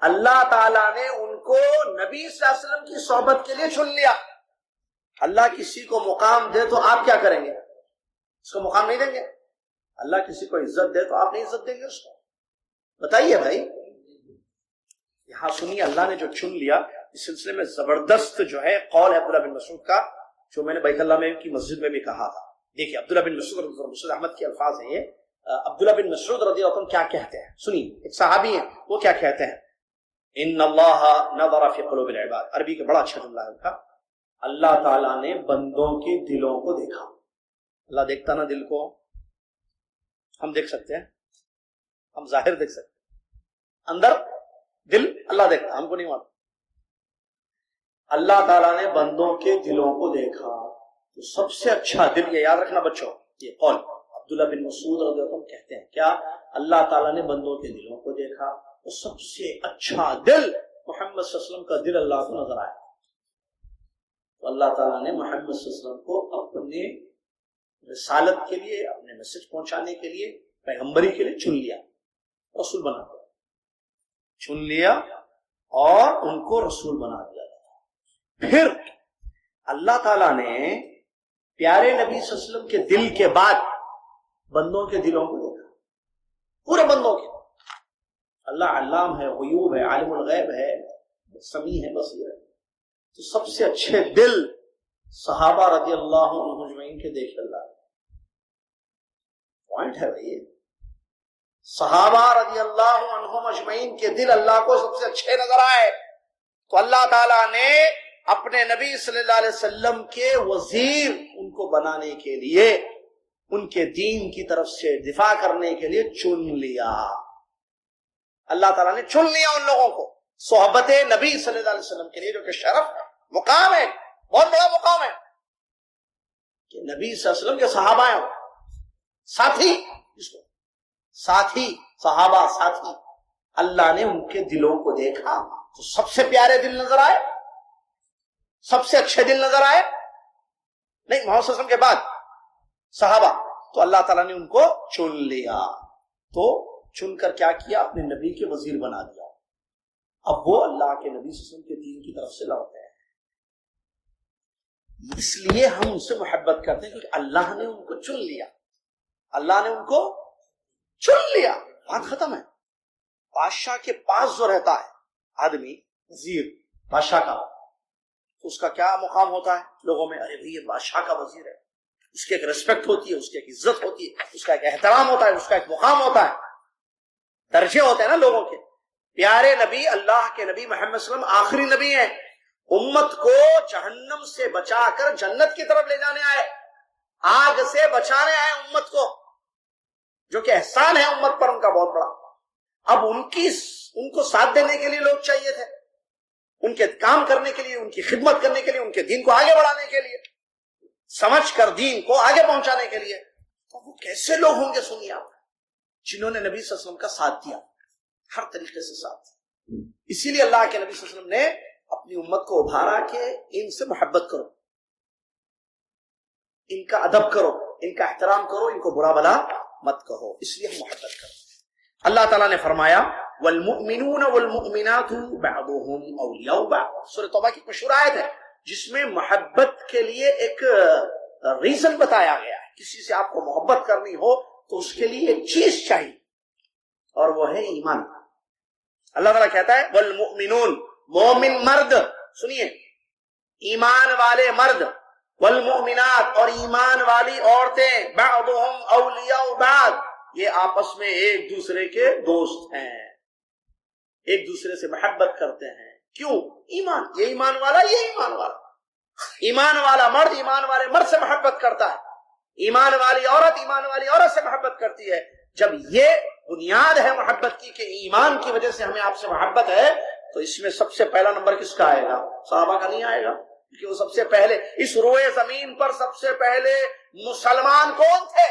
اللہ تعالیٰ نے ان کو نبی صلی اللہ علیہ وسلم کی صحبت کے لیے چن لیا. اللہ کسی کو مقام دے تو آپ کیا کریں گے؟ اس کو مقام نہیں دیں گے. اللہ کسی کو عزت دے تو آپ نہیں عزت دیں گے اس کو. بتائیے بھائی، یہاں سنیے، اللہ نے جو چن لیا. اس سلسلے میں زبردست جو ہے قول ہے عبداللہ بن مسعود کا، جو میں نے بیت اللہ میں کی مسجد میں بھی کہا تھا. دیکھیے عبداللہ بن مسعود احمد کے الفاظ ہیں یہ. عبداللہ بن مسعود رضی اللہ عنہ کیا کہتے ہیں سنیے، ایک صحابی ہیں، وہ کیا کہتے ہیں؟ ان اللہ نظر فی قلوب العباد. عربی کا بڑا اچھا جملہ ہے ان کا. اللہ تعالیٰ نے بندوں کے دلوں کو دیکھا. اللہ دیکھتا نا دل کو، ہم دیکھ سکتے ہیں، ہم ظاہر دیکھ سکتے ہیں، اندر دل اللہ دیکھتا، ہم کو نہیں معلوم. اللہ تعالیٰ نے بندوں کے دلوں کو دیکھا تو سب سے اچھا دل، یہ یاد رکھنا بچوں، یہ قول عبداللہ بن مسعود رضی اللہ عنہ کہتے ہیں کیا؟ اللہ تعالیٰ نے بندوں کے دلوں کو دیکھا تو سب سے اچھا دل محمد صلی اللہ علیہ وسلم کا دل اللہ کو نظر آیا. تو اللہ تعالیٰ نے محمد صلی اللہ علیہ وسلم کو اپنے رسالت کے لیے، اپنے میسج پہنچانے کے لیے، پیغمبری کے لیے چن لیا، رسول بنا دیا، چن لیا اور ان کو رسول بنا دیا. پھر اللہ تعالیٰ نے پیارے نبی صلی اللہ علیہ وسلم کے دل کے بعد بندوں کے دلوں کو دیکھا، پورے بندوں کے. اللہ علام ہے، غیوب ہے، عالم الغیب ہے، سمیع ہے، بصیر ہے. تو سب سے اچھے دل صحابہ رضی اللہ عنہم اجمعین کے دیکھے اللہ. پوائنٹ ہے بھائی، صحابہ رضی اللہ عنہم اجمعین کے دل اللہ کو سب سے اچھے نظر آئے. تو اللہ تعالیٰ نے اپنے نبی صلی اللہ علیہ وسلم کے وزیر ان کو بنانے کے لیے، ان کے دین کی طرف سے دفاع کرنے کے لیے چن لیا. اللہ تعالیٰ نے چن لیا ان لوگوں کو صحبت نبی صلی اللہ علیہ وسلم کے لیے، جو کہ شرف مقام ہے، بہت بڑا مقام ہے کہ نبی صلی اللہ علیہ وسلم کے صحابہ ہیں، ساتھی، اس کو ساتھی، صحابہ ساتھی. اللہ نے ان کے دلوں کو دیکھا تو سب سے پیارے دل نظر آئے، سب سے اچھے دل نظر آئے. نہیں، محمد صلی اللہ علیہ وسلم کے بعد صحابہ. تو اللہ تعالیٰ نے ان کو چن لیا. تو چن کر کیا کیا؟ اپنے نبی کے وزیر بنا دیا. اب وہ اللہ کے نبی صلی اللہ علیہ وسلم کے دین کی طرف سے لڑتے ہیں. اس لیے ہم ان سے محبت کرتے ہیں کیونکہ اللہ نے ان کو چن لیا. اللہ نے ان کو چن لیا، بات ختم ہے. بادشاہ کے پاس جو رہتا ہے آدمی، وزیر بادشاہ کا، اس کا کیا مقام ہوتا ہے لوگوں میں؟ ارے بھائی یہ بادشاہ کا وزیر ہے، اس کی ایک ریسپیکٹ ہوتی ہے، اس کی ایک عزت ہوتی ہے، اس کا ایک احترام ہوتا ہے، اس کا ایک مقام ہوتا ہے، درجے ہوتے ہیں نا لوگوں کے. پیارے نبی، اللہ کے نبی محمد صلی اللہ علیہ وسلم آخری نبی ہیں، امت کو جہنم سے بچا کر جنت کی طرف لے جانے آئے، آگ سے بچانے آئے امت کو، جو کہ احسان ہے امت پر ان کا بہت بڑا. اب ان کو ساتھ دینے کے لیے لوگ چاہیے تھے، ان کے کام کرنے کے لیے، ان کی خدمت کرنے کے لیے، ان کے دین کو آگے بڑھانے کے لیے، سمجھ کر دین کو آگے پہنچانے کے لیے. تو وہ کیسے لوگ ہوں گے سنیے آپ، جنہوں نے نبی صلی اللہ علیہ وسلم کا ساتھ دیا، ہر طریقے سے ساتھ. اسی لیے اللہ کے نبی صلی اللہ علیہ وسلم نے اپنی امت کو ابھارا کہ ان سے محبت کرو، ان کا ادب کرو، ان کا احترام کرو، ان کو برا بلا مت کہو. اس لیے ہم محبت کرو. اللہ تعالیٰ نے فرمایا والمؤمنون والمؤمنات بعضهم اولیاء بعض. سورہ توبہ کی مشہور آیت ہے جس میں محبت کے لیے ایک ریزن بتایا گیا ہے. کسی سے آپ کو محبت کرنی ہو تو اس کے لیے ایک چیز چاہیے اور وہ ہے ایمان. اللہ تعالیٰ کہتا ہے والمؤمنون، مومن مرد، سنیے، ایمان والے مرد، والمؤمنات، اور ایمان والی عورتیں، بعضهم اولیاء بعض، یہ آپس میں ایک دوسرے کے دوست ہیں، ایک دوسرے سے محبت کرتے ہیں. کیوں؟ ایمان. یہ ایمان والا، یہ ایمان والا. ایمان والا مرد ایمان والے مرد سے محبت کرتا ہے، ایمان والی عورت ایمان والی عورت سے محبت کرتی ہے. جب یہ بنیاد ہے محبت کی کہ ایمان کی وجہ سے ہمیں آپ سے محبت ہے، تو اس میں سب سے پہلا نمبر کس کا آئے گا؟ صحابہ کا نہیں آئے گا، کیونکہ وہ سب سے پہلے اس روئے زمین پر سب سے پہلے مسلمان کون تھے؟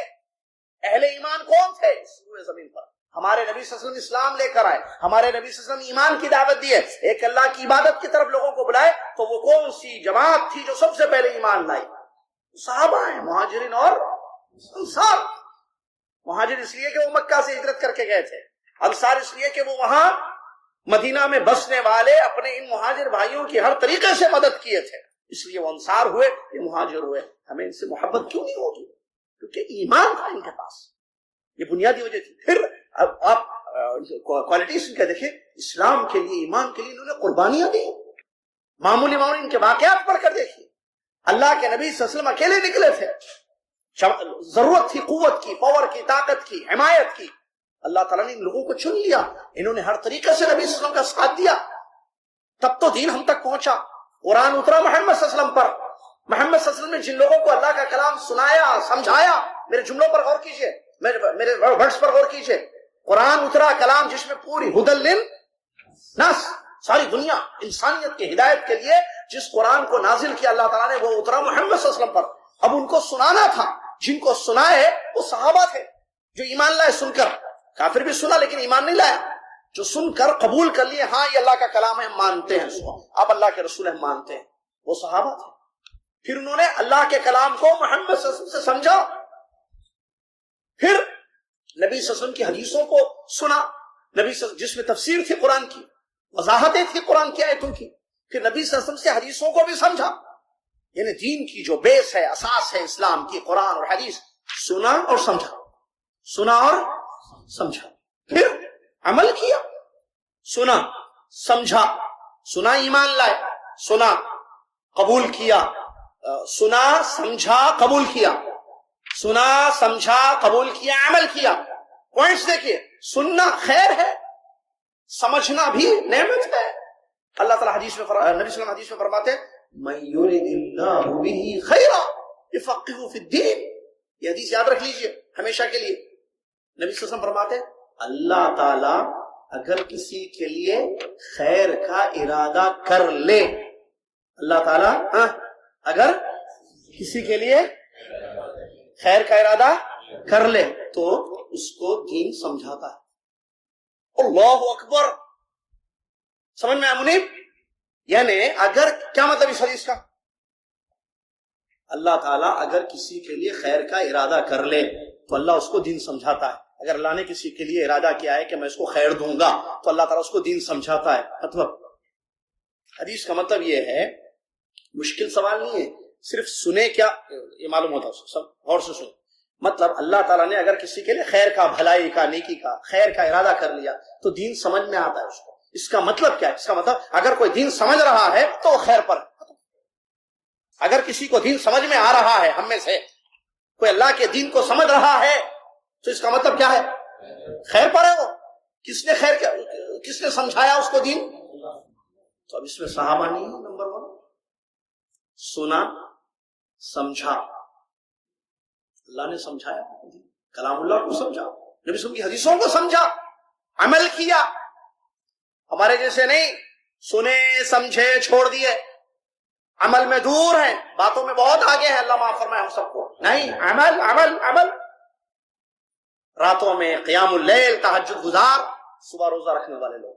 اہل ایمان کون تھے اس روئے زمین پر؟ ہمارے نبی صلی اللہ علیہ وسلم اسلام لے کر آئے، ہمارے نبی صلی اللہ علیہ وسلم ایمان کی دعوت دی ہے، ایک اللہ کی عبادت کی طرف لوگوں کو بلائے. تو وہ کون سی جماعت تھی جو سب سے پہلے ایمان لائی؟ صحابہ ہیں، مہاجرین اور انصار. مہاجر اس لیے کہ وہ مکہ سے ہجرت کر کے گئے تھے، انصار اس لیے کہ وہ وہاں مدینہ میں بسنے والے اپنے ان مہاجر بھائیوں کی ہر طریقے سے مدد کیے تھے، اس لیے وہ انصار ہوئے، یہ مہاجر ہوئے۔ ہمیں ان سے محبت کیوں نہیں ہوگی؟ کیونکہ ایمان تھا ان کے پاس، یہ بنیادی وجہ تھی۔ پھر اب آپ کوالٹیز ان کا دیکھیں، اسلام کے لیے، ایمان کے لیے انہوں نے قربانیاں دی۔ معمولی ان کے واقعات پڑھ کر دیکھیے، اللہ کے نبی صلی اللہ علیہ وسلم اکیلے نکلے تھے، ضرورت تھی قوت کی، پاور کی، طاقت کی، حمایت کی، اللہ تعالیٰ نے ان لوگوں کو چن لیا، انہوں نے ہر طریقے سے نبی صلی اللہ علیہ وسلم کا ساتھ دیا، تب تو دین ہم تک پہنچا۔ قرآن اترا محمد صلی اللہ علیہ وسلم پر، محمد صلی اللہ علیہ وسلم نے جن لوگوں کو اللہ کا کلام سنایا، سمجھایا، میرے جملوں پر غور کیجئے، میرے ورڈز پر غور کیجئے، قرآن اترا کلام جس میں پوری ہدی للناس، ساری دنیا انسانیت کی ہدایت کے لیے جس قرآن کو نازل کیا اللہ تعالیٰ نے، وہ اترا محمد صلی اللہ علیہ وسلم پر۔ اب ان کو سنانا تھا، جن کو سنائے وہ صحابہ تھے جو ایمان لائے سن کر، کافر بھی سنا لیکن ایمان نہیں لایا، جو سن کر قبول کر لیے، ہاں یہ اللہ کا کلام ہے، ہم مانتے ہیں اس کو، آپ اللہ کے رسول ہم مانتے ہیں، وہ صحابہ تھے۔ پھر انہوں نے اللہ کے کلام کو محمد صلی اللہ علیہ وسلم سے سمجھا، پھر نبی صلی اللہ علیہ وسلم کی حدیثوں کو سنا، نبی صلی اللہ علیہ وسلم جس میں تفسیر تھی قرآن کی، وضاحتیں تھی قرآن کی آیتوں کی، پھر نبی صلی اللہ علیہ وسلم سے حدیثوں کو بھی سمجھا، یعنی دین کی جو بیس ہے، اساس ہے اسلام کی، قرآن اور حدیث، سنا اور سمجھا، سنا اور سمجھا، پھر عمل کیا، سنا سمجھا، سنا ایمان لائے، سنا قبول کیا، سنا سمجھا قبول کیا، سنا سمجھا قبول کیا، عمل کیا۔ پوائنٹس دیکھیے، سننا خیر ہے، سمجھنا بھی نعمت ہے۔ اللہ تعالیٰ حدیث میں نبی صلی اللہ علیہ وسلم حدیث میں فرماتے ہیں مَن يُرِدِ اللَّهُ بِهِ خَيْرًا يُفَقِّهُ فِي الدِّينِ، یہ حدیث یاد رکھ لیجئے ہمیشہ کے لیے۔ نبی صلی اللہ علیہ وسلم فرماتے ہیں اللہ تعالیٰ اگر کسی کے لیے خیر کا ارادہ کر لے، اللہ تعالیٰ اگر کسی کے لیے خیر کا ارادہ کر لے تو اس کو دین سمجھاتا ہے۔ اللہ اکبر، سمجھ میں آیا منیب؟ یعنی اگر کیا مطلب اس حدیث کا؟ اللہ تعالیٰ اگر کسی کے لیے خیر کا ارادہ کر لے تو اللہ اس کو دین سمجھاتا ہے۔ اگر اللہ نے کسی کے لیے ارادہ کیا ہے کہ میں اس کو خیر دوں گا تو اللہ تعالیٰ اس کو دین سمجھاتا ہے۔ مطلب حدیث کا مطلب یہ ہے، مشکل سوال نہیں ہے، صرف سنے کیا یہ معلوم ہوتا ہے، سب غور سے سن۔ مطلب اللہ تعالیٰ نے اگر کسی کے لیے خیر کا، بھلائی کا، نیکی کا، خیر کا ارادہ کر لیا تو دین سمجھ میں آتا ہے اس کو۔ اس کا مطلب کیا ہے؟ اس کا مطلب اگر کوئی دین سمجھ رہا ہے تو وہ خیر پر ہے۔ اگر کسی کو دین سمجھ میں آ رہا ہے، ہم میں سے کوئی اللہ کے دین کو سمجھ رہا ہے تو اس کا مطلب کیا ہے؟ خیر پر ہے وہ۔ کس نے خیر کیا، کس نے سمجھایا اس کو دین؟ تو اب اس میں صحابہ نہیں ہے، نمبر 1 سنا سمجھا، اللہ نے سمجھایا، کلام اللہ کو سمجھا، نبی صلی اللہ علیہ وسلم کی حدیثوں کو سمجھا، عمل کیا۔ ہمارے جیسے نہیں سنے سمجھے چھوڑ دیے، عمل میں دور ہیں، باتوں میں بہت آگے ہیں، اللہ معاف فرمائے ہم سب کو، نہیں، عمل عمل عمل۔ راتوں میں قیام اللیل، تہجد گزار، صبح روزہ رکھنے والے لوگ،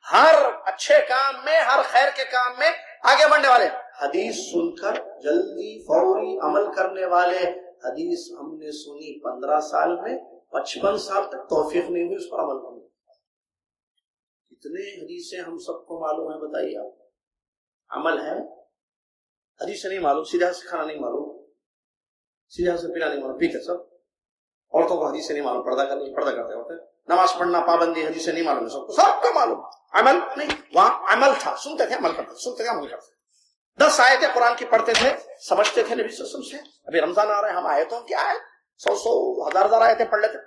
ہر اچھے کام میں، ہر خیر کے کام میں آگے بڑھنے والے، حدیث سن کر جلدی فوری عمل کرنے والے۔ حدیث ہم نے سنی 15 سال میں، 55 سال تک توفیق نہیں ہوئی اس پر عمل کرنے۔ کتنے حدیثیں ہم سب کو معلوم ہیں بتائیے آپ؟ عمل ہے، حدیث سے نہیں معلوم، سیدھا سے کھانا نہیں معلوم، سیدھا سے پینا نہیں معلوم، پیتے سب۔ عورتوں کو حدیث سے نہیں معلوم، پردہ کرتے ہوتے، نماز پڑھنا پابندی حدیث سے نہیں معلوم، سب کو معلوم، عمل نہیں۔ وہاں عمل تھا، سنتے تھے عمل کرتے، سنتے تھے عمل کرتے۔ 10 آیتیں قرآن کی پڑھتے تھے، سمجھتے تھے نبی صلی اللہ علیہ وسلم سے۔ ابھی رمضان آ رہا ہے، ہم آیتوں کی آیت 100 1000 آیتیں پڑھ لیتے،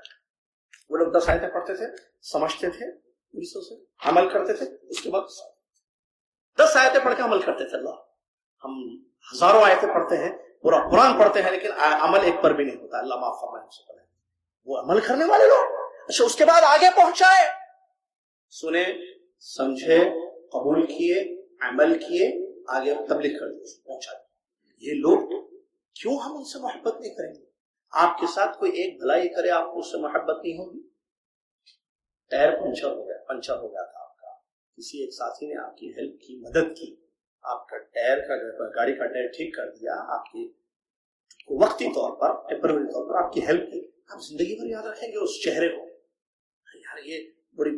وہ لوگ 10 آیتیں پڑھتے تھے، سمجھتے تھے نبی صلی اللہ علیہ وسلم، عمل کرتے تھے، اس کے بعد 10 آیتیں پڑھ کے عمل کرتے تھے۔ اللہ، ہم ہزاروں آیتیں پڑھتے ہیں، پورا قرآن پڑھتے ہیں، لیکن عمل ایک پر بھی نہیں ہوتا، اللہ معاف فرمائے ہم سے۔ وہ عمل کرنے والے لوگ، اچھا اس کے بعد آگے پہنچائے، سنے سمجھے قبول کیے عمل کیے، آگے تبلیغ کر دی، پہنچا دی۔ یہ لوگ کیوں ہم ان سے محبت نہیں کریں گے؟ آپ کے ساتھ کوئی ایک بھلائی کرے، آپ کو اس سے محبت نہیں ہوگی؟ ٹائر پنچر ہو گیا تھا آپ کا، کسی ایک ساتھی نے آپ کی ہیلپ کی، مدد کی، آپ کا ٹائر کا، گاڑی کا ٹائر ٹھیک کر دیا، آپ کی وقتی طور پر، ٹیمپرری طور پر آپ کی ہیلپ کی، آپ زندگی بھر یاد رکھیں گے اس چہرے کو. یار یہ بڑی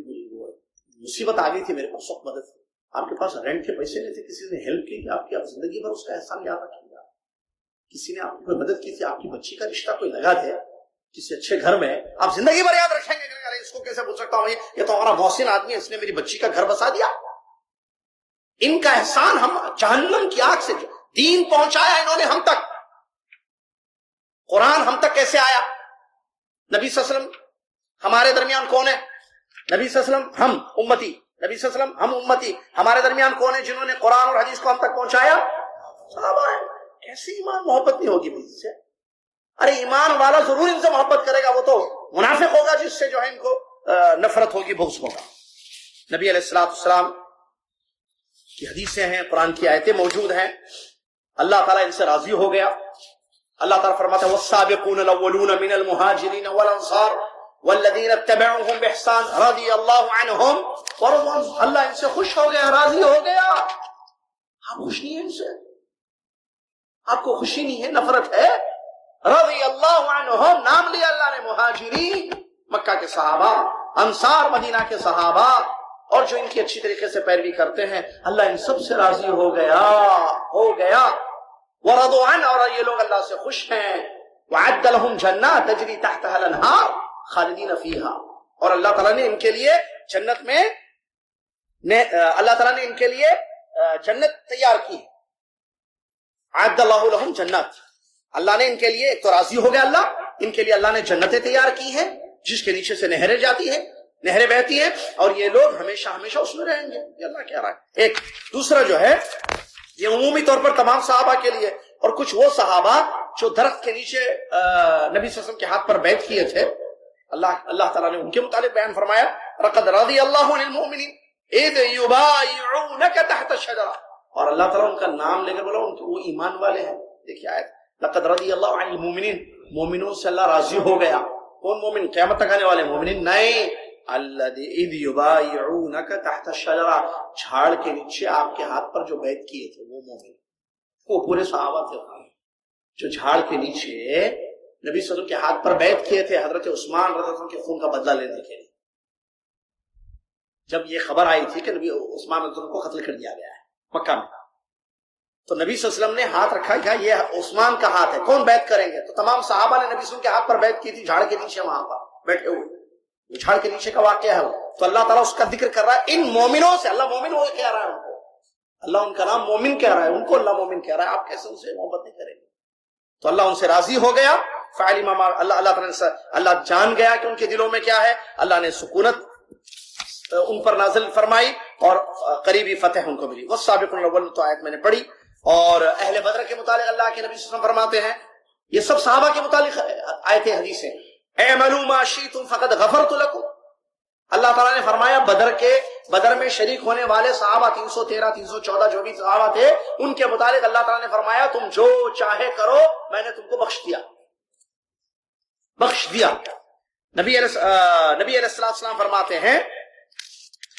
مصیبت آ گئی تھی میرے پاس، وقت مدد، آپ کے پاس رینٹ کے پیسے نہیں تھے، کسی نے ہیلپ کی، آپ کی آپ زندگی بھر اس کا احسان یاد رکھیں گے. کسی نے آپ کی کوئی مدد کی تھی، آپ کی بچی کا رشتہ کوئی لگا دے کسی اچھے گھر میں، آپ زندگی بھر یاد رکھیں گے کہ اس کو کیسے بول سکتا ہوں یہ تو ہمارا محسن آدمی ہے، اس نے میری بچی کا گھر بسا دیا. ان کا احسان ہم جہنم کی آگ سے، دین پہنچایا انہوں نے ہم تک. قرآن ہم تک کیسے آیا؟ نبی صلی اللہ علیہ وسلم ہمارے درمیان کون ہے؟ نبی صلی اللہ علیہ وسلم ہم امتی، نبی صلی اللہ علیہ وسلم ہم امتی. ہمارے درمیان کون ہے جنہوں نے قرآن اور حدیث کو ہم تک پہنچایا؟ صحابہ ہیں. کیسے ایمان محبت نہیں ہوگی بھائی سے؟ ارے ایمان والا ضرور ان سے محبت کرے گا، وہ تو منافق ہوگا جس سے جو ہے ان کو نفرت ہوگی، بغض ہوگا. نبی علیہ السلام کی حدیثیں ہیں، قرآن کی آیتیں موجود ہیں. اللہ تعالیٰ ان سے راضی ہو گیا. اللہ تعالیٰ فرماتا ہے والسابقون الاولون من المہاجرین والانصار والذین اتبعوهم باحسان رضی اللہ عنہم ورضوا عنہ. اللہ ان سے خوش ہو گیا، راضی ہو گیا. آپ خوش نہیں ہیں ان سے؟ آپ کو خوشی نہیں ہے، نفرت ہے؟ رضی اللہ عنہم، نام لیا اللہ نے، مہاجرین مکہ کے صحابہ، انصار مدینہ کے صحابہ، اور جو ان کی اچھی طریقے سے پیروی کرتے ہیں، اللہ ان سب سے راضی ہو گیا. ورضوا عنہ، اور یہ لوگ اللہ سے خوش ہیں. وعد لهم جنات تجری تحتها الانہار خالدین فیہا، اور اللہ تعالیٰ نے ان کے لیے جنت میں اللہ تعالیٰ نے ان کے لیے جنت تیار کی. عد اللہ لهم جنات، اللہ نے ان کے لیے، ایک تو راضی ہو گیا اللہ، ان کے لیے اللہ نے جنتیں تیار کی ہیں جس کے نیچے سے نہریں جاتی ہیں، نہریں بہتی ہیں، اور یہ لوگ ہمیشہ ہمیشہ اس میں رہیں گے. یہ اللہ کہہ رہا ہے. ایک دوسرا جو ہے یہ عمومی طور پر تمام صحابہ کے لیے، اور کچھ وہ صحابہ جو درخت کے نیچے نبی صلی اللہ علیہ وسلم کے ہاتھ پر بیعت کیے تھے، اللہ تعالیٰ نے ان کے متعلق بیان فرمایا لقد رضی اللہ عن المؤمنین اذ یبایعونک تحت الشجرہ، اور اللہ تعالیٰ ان کا نام لے کر بولا وہ ایمان والے ہیں. دیکھیے آیت، لقد رضی اللہ عن المؤمنین، مومنوں سے اللہ راضی ہو گیا. کون مومن؟ قیامت تک آنے والے مومنین نہیں. الذی اذ یبایعونک تحت الشجرہ، جھاڑ کے نیچے آپ کے ہاتھ پر جو بیعت کیے تھے وہ مومن، وہ پورے صحابہ تھے جو جھاڑ کے نیچے نبی صلی اللہ علیہ وسلم کے ہاتھ پر بیعت کیے تھے حضرت عثمان رضی اللہ عنہ کے خون کا بدلہ لینے کے لیے. جب یہ خبر آئی تھی کہ نبی عثمان رضی اللہ عنہ کو قتل کر دیا گیا ہے مکہ میں، تو نبی صلی اللہ علیہ وسلم نے ہاتھ رکھا کہ یہ عثمان کا ہاتھ ہے، کون بیعت کریں گے؟ تو تمام صحابہ نے نبی صلی اللہ علیہ وسلم کے ہاتھ پر بیعت کی تھی، جھاڑ کے نیچے وہاں پر بیٹھے ہوئے، جھاڑ کے نیچے کا واقعہ ہے وہ. تو اللہ تعالیٰ اس کا ذکر کر رہا ہے ان مومنوں سے. اللہ مومن ہو کہہ رہا ہے ان کو، اللہ ان کا نام مومن کہہ رہا ہے، ان کو اللہ مومن کہہ رہا ہے. آپ کیسے ان سے محبت نہیں کریں گے؟ تو اللہ ان سے راضی ہو گیا. فعلم ما اللہ تعالیٰ اللہ جان گیا کہ ان کے دلوں میں کیا ہے. اللہ نے سکونت ان پر نازل فرمائی اور قریبی فتح ان کو ملی. والسابقون الاولون تو آیت میں نے پڑھی. اور اہل بدر کے متعلق اللہ کے نبی صلی اللہ علیہ وسلم فرماتے ہیں، یہ سب صحابہ کے متعلق آیتیں حدیثیں، اعملوا ما شئتم فقد غفرت لكم. اللہ تعالیٰ نے فرمایا بدر میں شریک ہونے والے صحابہ 313 314 جو بھی صحابہ تھے، ان کے متعلق اللہ تعالیٰ نے فرمایا تم جو چاہے کرو، میں نے تم کو بخش دیا. نبی علیہ السلام فرماتے ہیں،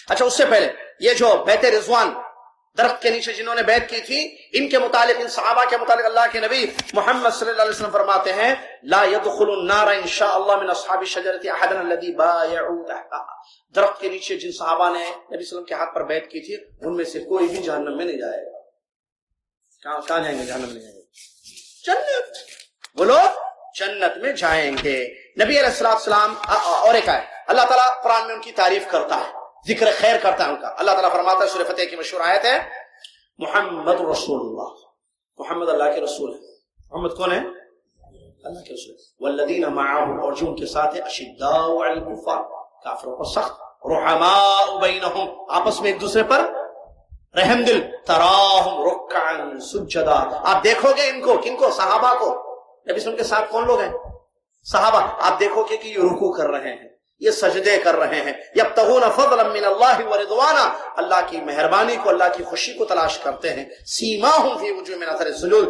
اچھا اس سے پہلے یہ جو بیعت رضوان درخت کے نیچے جنہوں نے بیعت کی تھی، ان کے متعلق، ان صحابہ کے متعلق اللہ کے نبی محمد صلی اللہ علیہ وسلم فرماتے ہیں لا يدخل النار ان شاء اللہ من اصحاب الشجرۃ احد الذی بايعوا تحتها. درخت کے نیچے جن صحابہ نے نبی صلی اللہ علیہ وسلم کے ہاتھ پر بیعت کی تھی، ان میں سے کوئی بھی جہنم میں نہیں جائے گا. کہاں جائیں گے؟ جہنم میں جائیں گے، جنت. وہ لوگ جنت میں جائیں گے. نبی علیہ السلام اور ایک آیت اللہ تعالیٰ قرآن میں ان کی تعریف کرتا ہے، ذکر خیر کرتا ہے ان کا. اللہ تعالیٰ فرماتا ہے، سورہ فتح کی مشہور آیت ہے، محمد رسول اللہ، محمد اللہ کے رسول ہے. محمد کون ہے؟ اللہ کے رسول. والذین معه، اور جو ان کے ساتھ ہے، اشداء علی الکفار، کافروں پر سخت، رحماء بینہم، آپس میں ایک دوسرے پر رحم دل، تراہم رکعا سجدا. آپ دیکھو گے ان کو، کن کو؟ صحابہ کو. نبی صلی اللہ علیہ وسلم کے ساتھ کون لوگ ہیں؟ صحابہ. آپ دیکھو گے کہ یہ رکوع کر رہے ہیں، یہ سجدے کر رہے ہیں. یبتغون فضلا من اللہ ورضوانا، اللہ کی مہربانی کو، اللہ کی خوشی کو تلاش کرتے ہیں. سیماہم فی وجوہہم من اثر السجود،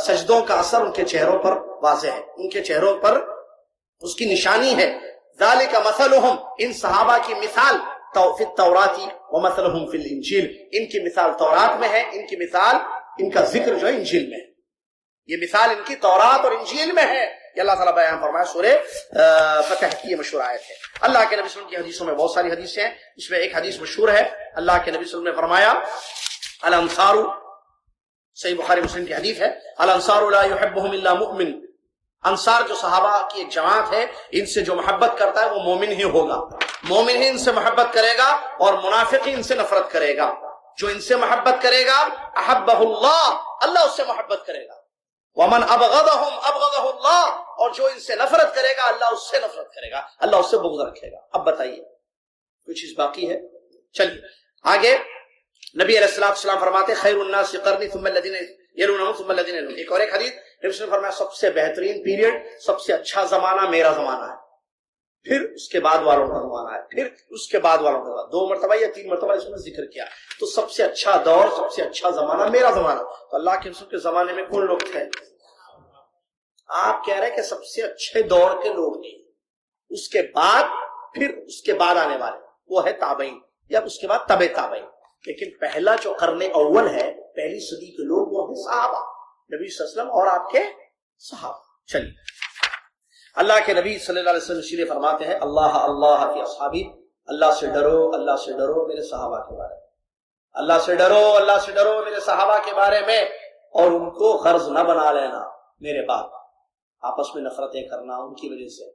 سجدوں کا اثر ان کے چہروں پر واضح ہے، ان کے چہروں پر اس کی نشانی ہے. ذالک مثلہم، ان صحابہ کی مثال، فی التوراۃ ومثلہم فی الانجیل، ان کی مثال تورات میں ہے، ان کی مثال، ان کا ذکر جو ہے انجیل میں ہے. یہ مثال ان کی تورات اور انجیل میں ہے. یہ اللہ تعالیٰ بیان فرمایا سورہ فتح کی یہ مشہور آیت ہے. اللہ کے نبی صلی اللہ علیہ وسلم کی حدیثوں میں بہت ساری حدیثیں ہیں. اس میں ایک حدیث مشہور ہے. اللہ کے نبی صلی اللہ علیہ وسلم نے فرمایا الانصار، صحیح بخاری مسلم کی حدیث ہے، الانصار لا يحبهم الا مؤمن. انصار جو صحابہ کی ایک جماعت ہے، ان سے جو محبت کرتا ہے وہ مومن ہی ہوگا. مومن ہی ان سے محبت کرے گا اور منافق ہی ان سے نفرت کرے گا. جو ان سے محبت کرے گا احبہ اللہ، اللہ اس سے محبت کرے گا. ومن ابغضهم ابغضه اللہ، اور جو ان سے نفرت کرے گا اللہ اس سے نفرت کرے گا، اللہ اس سے بغض رکھے گا. اب بتائیے کوئی چیز باقی ہے؟ چلیے آگے. نبی علیہ الصلوۃ والسلام فرماتے خیر الناس قرنی ثم الذین یلونہم ثم الذین یلونہم. ایک اور ایک حدیث نبی صلی اللہ علیہ وسلم فرمایا سب سے بہترین پیریڈ، سب سے اچھا زمانہ میرا زمانہ ہے، پھر اس کے بعد والوں کا زمانہ ہے، پھر اس کے بعد والوں کا. 2 مرتبہ یا 3 مرتبہ اس میں ذکر کیا. تو سب سے اچھا دور، سب سے اچھا زمانہ میرا زمانہ. تو اللہ کے رسول کے زمانے میں کون لوگ تھے؟ آپ کہہ رہے ہیں کہ سب سے اچھے دور کے لوگ نہیں، اس کے بعد پھر اس کے بعد آنے والے وہ ہے تابعین، یا اس کے بعد تبع تابعین. لیکن پہلا جو قرن اول ہے، پہلی صدی کے لوگ وہ ہیں صحابہ، نبی صلی اللہ علیہ وسلم اور آپ کے صحابہ. چلیے اللہ کے نبی صلی اللہ علیہ وسلم شریف فرماتے ہیں اللہ اللہ فی اصحابی، اللہ سے ڈرو، اللہ سے ڈرو میرے صحابہ کے بارے میں، اللہ سے ڈرو، اللہ سے ڈرو میرے صحابہ کے بارے میں، اور ان کو غرض نہ بنا لینا میرے بعد. آپس میں نفرتیں کرنا ان کی وجہ سے،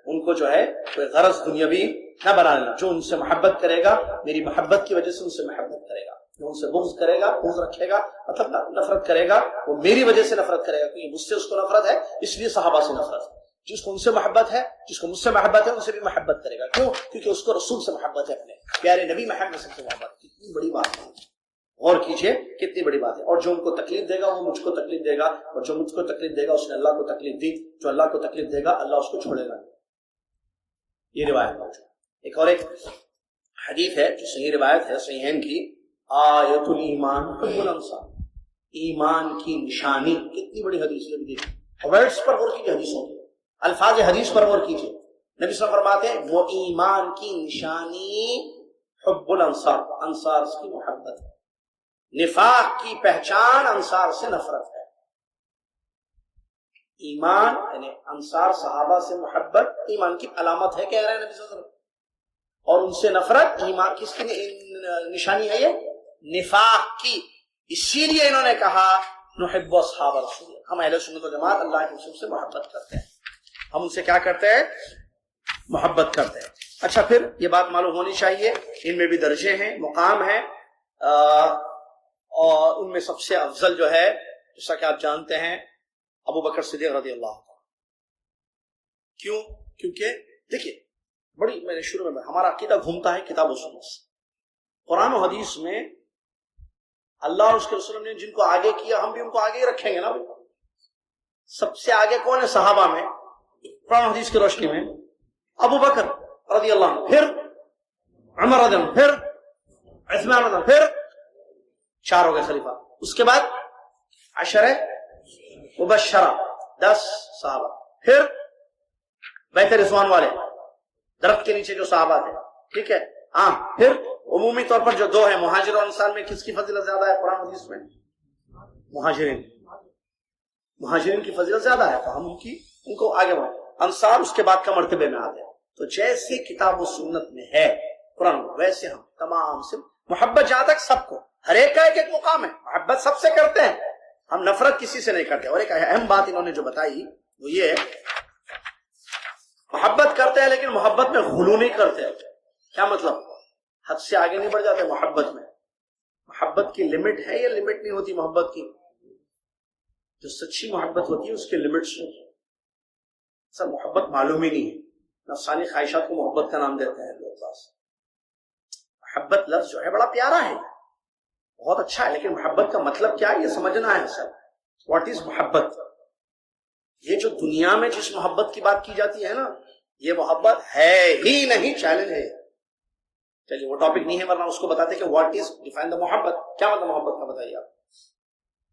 ان کو جو ہے کوئی غرض دنیاوی نہ بنا لینا. جو ان سے محبت کرے گا میری محبت کی وجہ سے ان سے محبت کرے گا، جو ان سے بغض کرے گا، بغض رکھے گا، مطلب نفرت کرے گا، وہ میری وجہ سے نفرت کرے گا، کیونکہ مجھ سے اس کو نفرت ہے اس لیے صحابہ سے نفرت ہے. جس کو ان سے محبت ہے، جس کو مجھ سے محبت ہے، ان سے بھی محبت کرے گا. کیوں؟ کیونکہ اس کو رسول سے محبت ہے، اپنے پیارے نبی محمد سے محبت. کتنی بڑی بات ہے، غور کیجئے کتنی بڑی بات ہے. اور جو ان کو تکلیف دے گا وہ مجھ کو تکلیف دے گا، اور جو مجھ کو تکلیف دے گا اس نے اللہ کو تکلیف دی. جو اللہ کو تکلیف دے گا اللہ اس کو چھوڑے گا. یہ روایت موجود. ایک اور ایک حدیث ہے جو صحیح روایت ہے صحیحین کی، آیت الایمان حب الانصار، ایمان کی نشانی. کتنی بڑی حدیث ہے. دیکھیے ورڈز پر غور کیجئے، حدیثوں کی الفاظ حدیث پر غور کیجئے. نبی صلی اللہ علیہ وسلم فرماتے ہیں وہ ایمان کی نشانی حب الانصار، انصار کی محبت ہے. نفاق کی پہچان انصار سے نفرت ہے. ایمان یعنی انصار صحابہ سے محبت ایمان کی علامت ہے، کہہ رہے ہیں نبی صلی اللہ علیہ وسلم. اور ان سے نفرت ایمان کس کی نشانی ہے؟ یہ نفاق کی. اسی لیے انہوں نے کہا نحب اصحاب رسول، ہم اہل سنت و جماعت اللہ کے رسول سے محبت کرتے ہیں. ہم ان سے کیا کرتے ہیں؟ محبت کرتے ہیں. اچھا پھر یہ بات معلوم ہونی چاہیے ان میں بھی درجے ہیں، مقام ہے، اور ان میں سب سے افضل جو ہے جیسا کہ آپ جانتے ہیں ابو بکر صدیق رضی اللہ عنہ. کیوں؟ کیونکہ دیکھیے بڑی میں نے شروع میں ہمارا عقیدہ گھومتا ہے کتاب و سنت سے. قرآن و حدیث میں اللہ اور اس کے رسول نے جن کو آگے کیا ہم بھی ان کو آگے ہی رکھیں گے نا. سب سے آگے کون ہے صحابہ میں؟ قرآن و حدیث کی روشنی میں ابو بکر رضی اللہ عنہ، پھر عمر رضی اللہ عنہ، پھر عثمان رضی اللہ عنہ، پھر 4 ہو گئے خلیفہ. اس کے بعد عشرہ مبشرہ 10 صحابہ، پھر بیت رضوان والے درخت کے نیچے جو صحابہ تھے، ٹھیک ہے. پھر عمومی طور پر جو 2 ہیں مہاجر اور انصار میں کس کی فضیلت زیادہ ہے قرآن حدیث میں؟ مہاجرین کی فضیلت زیادہ ہے، تو ہم ان کو آگے بڑھیں. انصار اس کے بعد کا مرتبے میں آتے ہیں. تو جیسے کتاب و سنت میں ہے قرآن ویسے ہم تمام سے محبت، جہاں تک سب کو ہر ایک کا ایک مقام ہے، محبت سب سے کرتے ہیں، ہم نفرت کسی سے نہیں کرتے. اور ایک اہم بات انہوں نے جو بتائی وہ یہ ہے محبت کرتے ہیں لیکن محبت میں غلو نہیں کرتے. کیا مطلب؟ حد سے آگے نہیں بڑھ جاتے محبت میں. محبت کی لمٹ ہے یا لمٹ نہیں ہوتی محبت کی؟ جو سچی محبت ہوتی ہے اس کے لمٹس ہوتی ہیں. سر محبت معلوم ہی نہیں ہے، نفسانی خواہشات کو محبت کا نام دیتے ہیں لوگ. محبت لفظ جو ہے بڑا پیارا ہے، بہت اچھا ہے، لیکن محبت کا مطلب کیا ہے یہ سمجھنا ہے سر. واٹ از محبت؟ یہ جو دنیا میں جس محبت کی بات کی جاتی ہے نا، یہ محبت ہے ہی نہیں، چیلنج ہے. چلیے وہ ٹاپک نہیں ہے، ورنہ اس کو بتاتے کہ واٹ از ڈیفائن دا محبت، کیا مطلب محبت کا بتائیے آپ.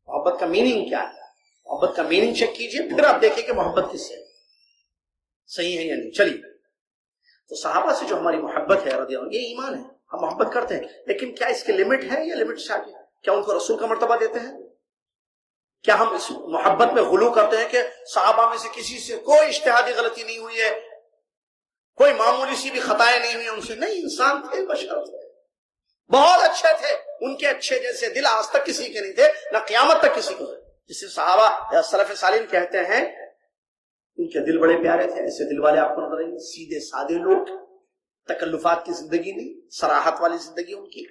محبت کا میننگ کیا ہے؟ محبت کا میننگ چیک کیجئے، پھر آپ دیکھیں کہ محبت کس سے صحیح ہے یا نہیں. چلیے تو صحابہ سے جو ہماری محبت ہے رضی اللہ عنہ، یہ ایمان ہے، ہم محبت کرتے ہیں، لیکن کیا اس کے لمٹ ہے یا لمٹ سے آگے؟ کیا ان کو رسول کا مرتبہ دیتے ہیں؟ کیا ہم اس محبت میں غلو کرتے ہیں کہ صحابہ میں سے کسی سے کوئی اجتہادی غلطی نہیں ہوئی ہے، کوئی معمولی سی بھی خطائیں نہیں ہوئی ان سے؟ نہیں، انسان تھے، بشر تھے، بہت اچھے تھے، ان کے اچھے جیسے دل آج تک کسی کے نہیں تھے، نہ قیامت تک کسی کو. جسے صحابہ یا سلف صالحین کہتے ہیں ان کے دل بڑے پیارے تھے. ایسے دل والے آپ کو نظر آئیں گے، سیدھے سادے لوگ، تکلفات کی زندگی نہیں، صراحت والی زندگی ان کی،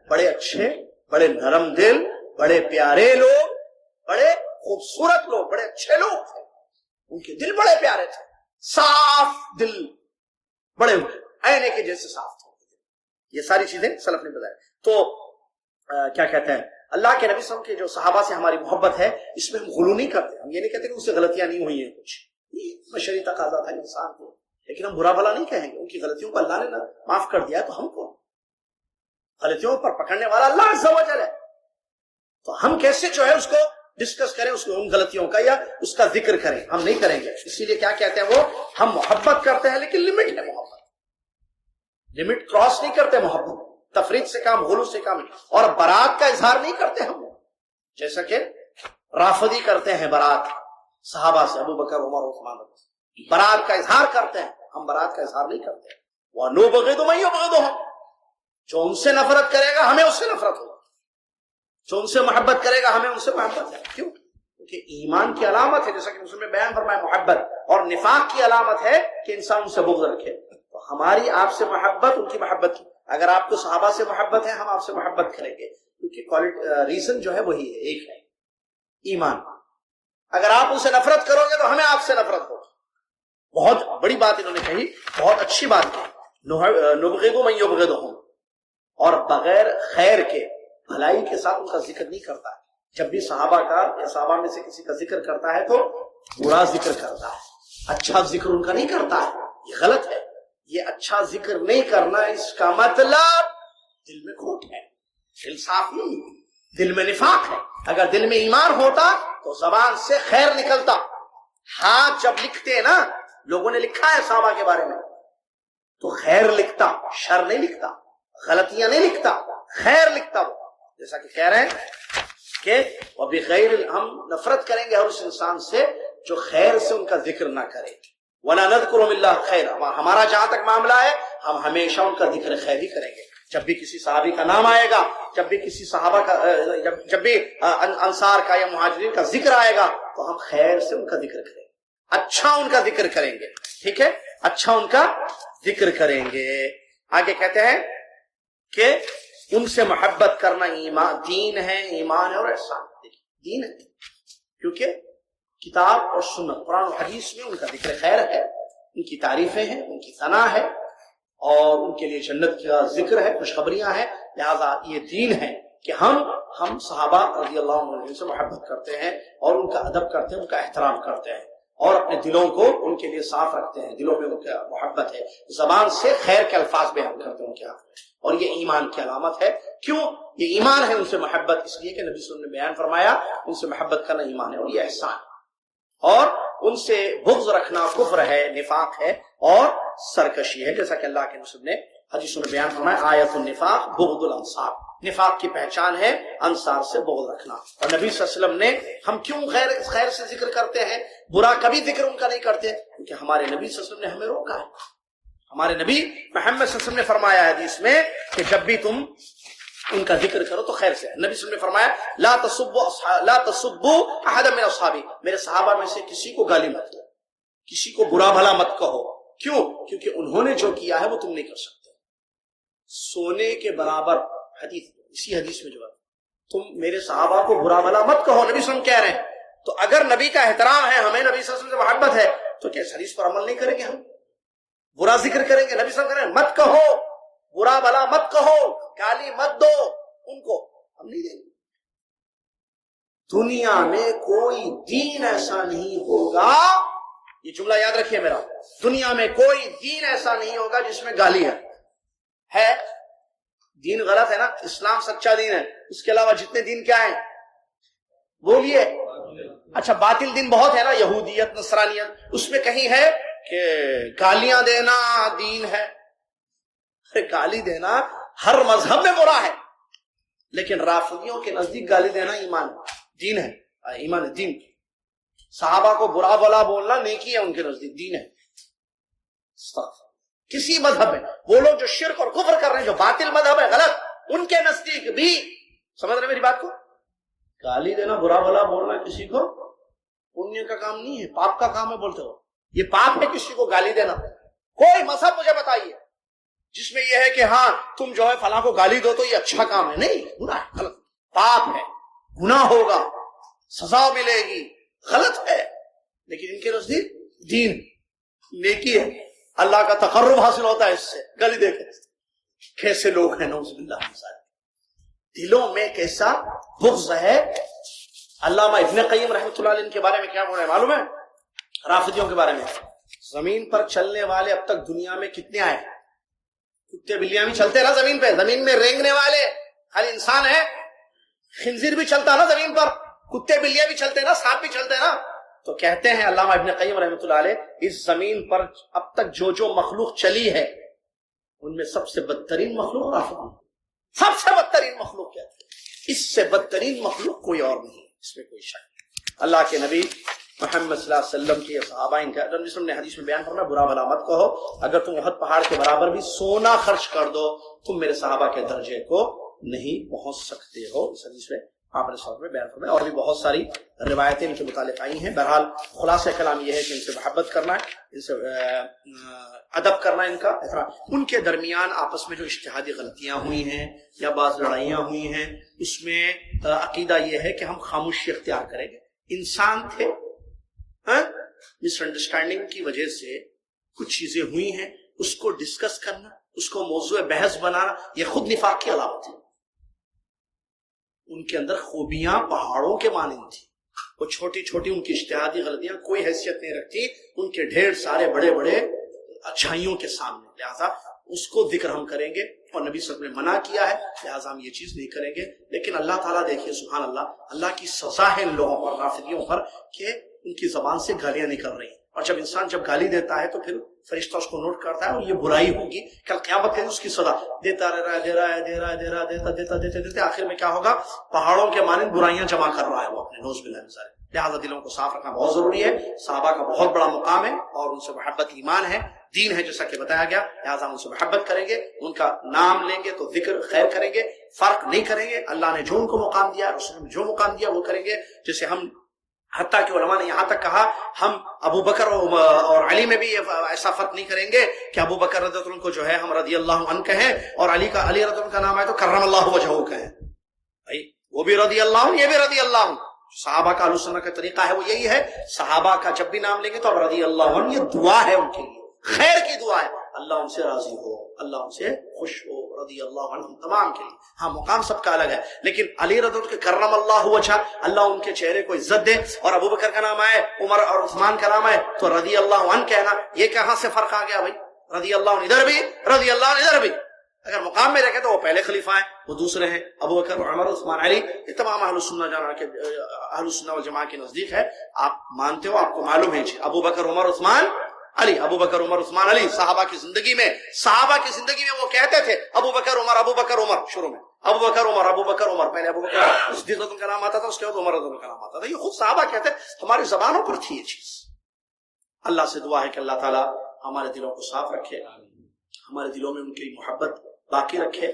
بڑے اچھے، بڑے نرم دل، بڑے پیارے لوگ، بڑے خوبصورت لوگ، بڑے اچھے لوگ تھے. ان کے دل بڑے پیارے تھے، صاف دل، بڑے آئینے کے جیسے صاف تھے. یہ ساری چیزیں سلف نے بتایا. تو کیا کہتے ہیں، اللہ کے نبی صلی اللہ علیہ وسلم کے جو صحابہ سے ہماری محبت ہے، اس میں ہم غلو نہیں کرتے. ہم یہ نہیں کہتے کہ اس سے غلطیاں نہیں ہوئی ہیں، کچھ یہ بشری تقاضا تھا انسان کو، لیکن ہم برا بھلا نہیں کہیں گے. ان کی غلطیوں کو اللہ نے معاف کر دیا، تو ہم کو غلطیوں پر پکڑنے والا اللہ عز و جل ہے. تو ہم کیسے جو ہے اس کو ڈسکس کریں، اس کو ان غلطیوں کا یا اس کا ذکر کریں؟ ہم نہیں کریں گے. اسی لیے کیا کہتے ہیں وہ، ہم محبت کرتے ہیں لیکن لمٹ ہے. محبت لمٹ کراس نہیں کرتے. محبت تفرید سے کام، غلو سے کام. اور برات کا اظہار نہیں کرتے ہم، جیسا کہ رافضی کرتے ہیں برات صحابہ سے، ابو بکر، عمر، عثمان، برات کا اظہار کرتے ہیں. ہم برات کا اظہار نہیں کرتے. وَنُبْغِضُ مَن يُبْغِضُهُمْ، جو ان سے نفرت کرے گا ہمیں اس سے نفرت ہوگا، جو ان سے محبت کرے گا ہمیں ان سے محبت ہے. کیوں؟ کیونکہ ایمان کی علامت ہے، جیسا کہ مسلم میں بیان فرمایا، محبت. اور نفاق کی علامت ہے کہ انسان ان سے بغض رکھے. تو ہماری آپ سے محبت ان کی محبت کی. اگر آپ کو صحابہ سے محبت ہے، ہم آپ سے محبت کریں گے، کیونکہ ریزن جو ہے وہی ہے، ایک ہے، ایمان. اگر آپ ان سے نفرت کرو گے تو ہمیں آپ سے نفرت ہوگا. بہت بڑی بات انہوں نے کہی، بہت اچھی بات کہی. نبغض من یبغضهم، اور بغیر خیر کے، بھلائی کے ساتھ ان کا ذکر نہیں کرتا. جب بھی صحابہ کا یا صحابہ میں سے کسی کا ذکر کرتا ہے تو برا ذکر کرتا ہے، اچھا ذکر ان کا نہیں کرتا ہے. یہ غلط ہے. یہ اچھا ذکر نہیں کرنا، اس کا مطلب دل میں کھوٹ ہے، دل صاف نہیں، دل میں نفاق ہے. اگر دل میں ایمان ہوتا تو زبان سے خیر نکلتا. ہاتھ جب لکھتے نا، لوگوں نے لکھا ہے صحابہ کے بارے میں، تو خیر لکھتا، شر نہیں لکھتا، غلطیاں نہیں لکھتا، خیر لکھتا. وہ جیسا کہ کہہ رہے ہیں کہ وبغیر، ہم نفرت کریں گے ہر اس انسان سے جو خیر سے ان کا ذکر نہ کرے. وَلَا نَذْكُرُ مِنْ خَيْرًا، ہمارا جہاں تک معاملہ ہے ہم ہمیشہ ان کا ذکر خیر ہی کریں گے. جب بھی کسی صحابی کا نام آئے گا، جب بھی کسی صحابہ کا، جب بھی انصار کا یا مہاجرین کا ذکر آئے گا، تو ہم خیر سے ان کا ذکر کریں گے، اچھا ان کا ذکر کریں گے. ٹھیک ہے، اچھا ان کا ذکر کریں گے. آگے کہتے ہیں کہ ان سے محبت کرنا ایمان، دین ہے، ایمان ہے اور احسان. دین ہے کیونکہ کتاب اور سنت، قرآن و حدیث میں ان کا ذکر خیر ہے، ان کی تعریفیں ہیں، ان کی ثنا ہے، اور ان کے لیے جنت کا ذکر ہے، خوشخبریاں ہیں. لہذا یہ دین ہے کہ ہم صحابہ رضی اللہ عنہ سے محبت کرتے ہیں اور ان کا ادب کرتے ہیں، ان کا احترام کرتے ہیں، اور اپنے دلوں کو ان کے لیے صاف رکھتے ہیں. دلوں میں ان کا محبت ہے، زبان سے خیر کے الفاظ بیان کرتے ہیں ان کے حق میں. اور یہ ایمان کی علامت ہے. کیوں یہ ایمان ہے ان سے محبت؟ اس لیے کہ نبی صلی اللہ علیہ وسلم نے بیان فرمایا ان سے محبت کرنا ایمان ہے اور یہ احسان ہے. اور ان سے بغض رکھنا کفر ہے، نفاق ہے اور سرکشی ہے. جیسا کہ اللہ کے رسول نے حدیث میں بیان فرمایا، آیت النفاق بغض الانصار، نفاق کی پہچان ہے انصار سے بغض رکھنا. اور نبی صلی اللہ علیہ وسلم نے، ہم کیوں خیر سے ذکر کرتے ہیں، برا کبھی ذکر ان کا نہیں کرتے؟ کیونکہ ہمارے نبی صلی اللہ علیہ وسلم نے ہمیں روکا ہے. ہمارے نبی محمد صلی اللہ علیہ وسلم نے فرمایا حدیث میں کہ جب بھی تم ان کا ذکر کرو تو خیر سے. نبی صلی اللہ علیہ وسلم نے فرمایا لا تسبوا احد من اصحابی، میرے صحابہ میں سے کسی کو گالی مت دو، کسی کو برا بھلا مت کہو. کیوں؟ کیونکہ انہوں نے جو کیا ہے وہ تم نہیں کر سکتے. سونے کے برابر حدیث، اسی حدیث میں جو ہے، تم میرے صحابہ کو برا بھلا مت کہو، نبی صلی اللہ علیہ وسلم کہہ رہے ہیں. تو اگر نبی کا احترام ہے، ہمیں نبی صلی اللہ علیہ وسلم سے محبت ہے، تو کیا اس حدیث پر عمل نہیں کریں گے؟ ہم برا ذکر کریں گے؟ نبی صلی اللہ علیہ وسلم کہہ رہے ہیں مت کہو، برا بھلا مت کہو، گالی مت دو ان کو، ہم نہیں دیں گے. دنیا میں کوئی دین ایسا نہیں ہوگا، یہ جملہ یاد رکھیے میرا، دنیا میں کوئی دین ایسا نہیں ہوگا جس میں گالی ہے. دین غلط ہے نا، اسلام سچا دین ہے. اس کے علاوہ جتنے دین کیا ہیں بولیے؟ اچھا باطل دین بہت ہے نا، یہودیت، نصرانیت، اس میں کہیں ہے کہ گالیاں دینا دین ہے؟ ارے گالی دینا ہر مذہب میں برا ہے، لیکن رافضیوں کے نزدیک گالی دینا ایمان دین ہے. ایمان دین. صحابہ کو برا بلا بولنا نیکی ہے ان کے نزدیک, دین ہے. کسی مذہب میں وہ لوگ جو شرک اور کفر کر رہے ہیں, جو باطل مذہب ہے غلط, ان کے نزدیک بھی, سمجھ رہے میری بات کو, گالی دینا برا بلا بولنا کسی کو پنیہ کا کام نہیں ہے, پاپ کا کام ہے. بولتے ہو یہ پاپ ہے کسی کو گالی دینا؟ کوئی مذہب مجھے بتائیے جس میں یہ ہے کہ ہاں تم جو ہے فلاں کو گالی دو تو یہ اچھا کام ہے. نہیں, برا ہے, غلط, پاپ ہے, گناہ ہوگا, سزا ملے گی, غلط ہے. لیکن ان کے نزدیک دین نیکی ہے, اللہ کا تقرب حاصل ہوتا ہے اس سے. گالی دے کے کیسے لوگ ہیں نعوذ باللہ, دلوں میں کیسا بغض ہے. علامہ ابن قیم رحمۃ اللہ علیہ ان کے بارے میں کیا بول رہے ہیں معلوم ہے؟ رافضیوں کے بارے میں, زمین پر چلنے والے اب تک دنیا میں کتنے آئے؟ کتے بلیاں بھی چلتے نا زمین پہ, زمین میں رینگنے والے خالی انسان ہے. خنزیر بھی چلتا نا زمین پر, کتے بلیاں بھی چلتے نا, سانپ بھی چلتے نا. تو کہتے ہیں علامہ ابن قیم رحمۃ اللہ علیہ, اس زمین پر اب تک جو مخلوق چلی ہے ان میں سب سے بدترین مخلوق رافضی, سب سے بدترین مخلوق کہتے ہیں. اس سے بدترین مخلوق کوئی اور نہیں, اس میں کوئی شک نہیں. اللہ کے نبی محمد صلی اللہ علیہ وسلم کی صحابہ ان کا نے حدیث میں بیان فرمایا, برا بھلا مت کہو, اگر تم احد پہاڑ کے برابر بھی سونا خرچ کر دو تم میرے صحابہ کے درجے کو نہیں پہنچ سکتے ہو. اس حدیث میں آپ نے صحابہ میں بیان فرمایا. اور بھی بہت ساری روایتیں ان کے متعلق آئی ہیں. بہرحال خلاصہ کلام یہ ہے کہ ان سے محبت کرنا ہے, ان سے ادب کرنا ہے, ان کا احترام. ان کے درمیان آپس میں جو اجتہادی غلطیاں ہوئی ہیں یا بعض لڑائیاں ہوئی ہیں, اس میں عقیدہ یہ ہے کہ ہم خاموشی اختیار کریں گے. انسان تھے, مس انڈرسٹینڈنگ کی وجہ سے کچھ چیزیں ہوئی ہیں, اس کو ڈسکس کرنا, اس کو موضوع بحث بنانا, یہ خود نفاق کی علامت ہے. ان کے اندر خوبیاں پہاڑوں کے مانند تھی, وہ چھوٹی چھوٹی ان کی اجتہادی غلطیاں کوئی حیثیت نہیں رکھتی ان کے ڈھیر سارے بڑے بڑے اچھائیوں کے سامنے. لہذا اس کو ذکر ہم کریں گے, اور نبی صلی اللہ علیہ وسلم نے منع کیا ہے, لہذا ہم یہ چیز نہیں کریں گے. لیکن اللہ تعالیٰ دیکھیے سبحان اللہ, اللہ کی سزا ہے ان لوگوں پر, رافضیوں پر, کہ ان کی زبان سے گالیاں نکل رہی ہیں. اور جب انسان گالی دیتا ہے تو پھر فرشتہ اس کو نوٹ کرتا ہے, اور یہ برائی ہوگی, کل قیامت کے دن اس کی سزا دیتا رہا, دیتے آخر میں کیا ہوگا؟ پہاڑوں کے مانند برائیاں جمع کر رہا ہے وہ اپنے, نوز باللہ من ذالک. لہذا دلوں کو صاف رکھنا بہت ضروری ہے. صحابہ کا بہت بڑا مقام ہے اور ان سے محبت ایمان ہے, دین ہے جیسا کہ بتایا گیا. لہذا ہم ان سے محبت کریں گے, ان کا نام لیں گے تو ذکر خیر کریں گے, فرق نہیں کریں گے. اللہ نے جو ان کو مقام دیا, رسول نے جو مقام دیا وہ کریں گے. جیسے ہم, حتیٰ کہ علماء نے یہاں تک کہا ہم ابو بکر اور علی میں بھی ایسا فرق نہیں کریں گے کہ ابو بکر رضی اللہ عنہ کو جو ہے ہم رضی اللہ عنہ کہیں, اور علی رضی اللہ عنہ کا نام آئے تو کرم اللہ وجہہ کہیں. بھائی وہ بھی رضی اللہ عنہ, یہ بھی رضی اللہ عنہ. صحابہ کا اہل سنت کا طریقہ ہے وہ یہی ہے, صحابہ کا جب بھی نام لیں گے تو اب رضی اللہ عنہ, یہ دعا ہے ان کے لیے, خیر کی دعا ہے, اللہ ان سے راضی ہو, اللہ ان سے خوش ہو, رضی اللہ عنہ تمام کے لیے. ہاں مقام سب کا الگ ہے, لیکن علی رضی اللہ عنہ کے کرم اللہ وجہ, اللہ ان کے چہرے کو عزت دے. اور ابو بکر کا نام آئے, عمر اور عثمان کا نام آئے تو رضی اللہ عنہ کہنا, یہ کہاں سے فرق آ گیا بھائی؟ رضی اللہ عنہ ادھر بھی, رضی اللہ عنہ ادھر بھی. اگر مقام میں رکھے تو وہ پہلے خلیفہ ہیں, وہ دوسرے ہیں, ابو بکر, عمر, عثمان, علی. یہ تمام اہل سنت والجماعہ کے نزدیک ہے. آپ مانتے ہو, آپ کو معلوم ہے, ابو بکر, عمر, عثمان, علی, ابو بکر, عمر, عثمان, علی. صحابہ کی زندگی میں وہ کہتے تھے ابو بکر عمر, ابو بکر عمر, شروع میں ابو بکر عمر, ابو بکر عمر, پہلے ابو بکر صدیق رضی اللہ عنہ کا نام آتا تھا, اس کے بعد عمر رضی اللہ عنہ کا نام آتا تھا. یہ خود صحابہ کہتے ہیں, ہماری زبانوں پر تھی یہ چیز. اللہ سے دعا ہے کہ اللہ تعالیٰ ہمارے دلوں کو صاف رکھے, ہمارے دلوں میں ان کی محبت باقی رکھے,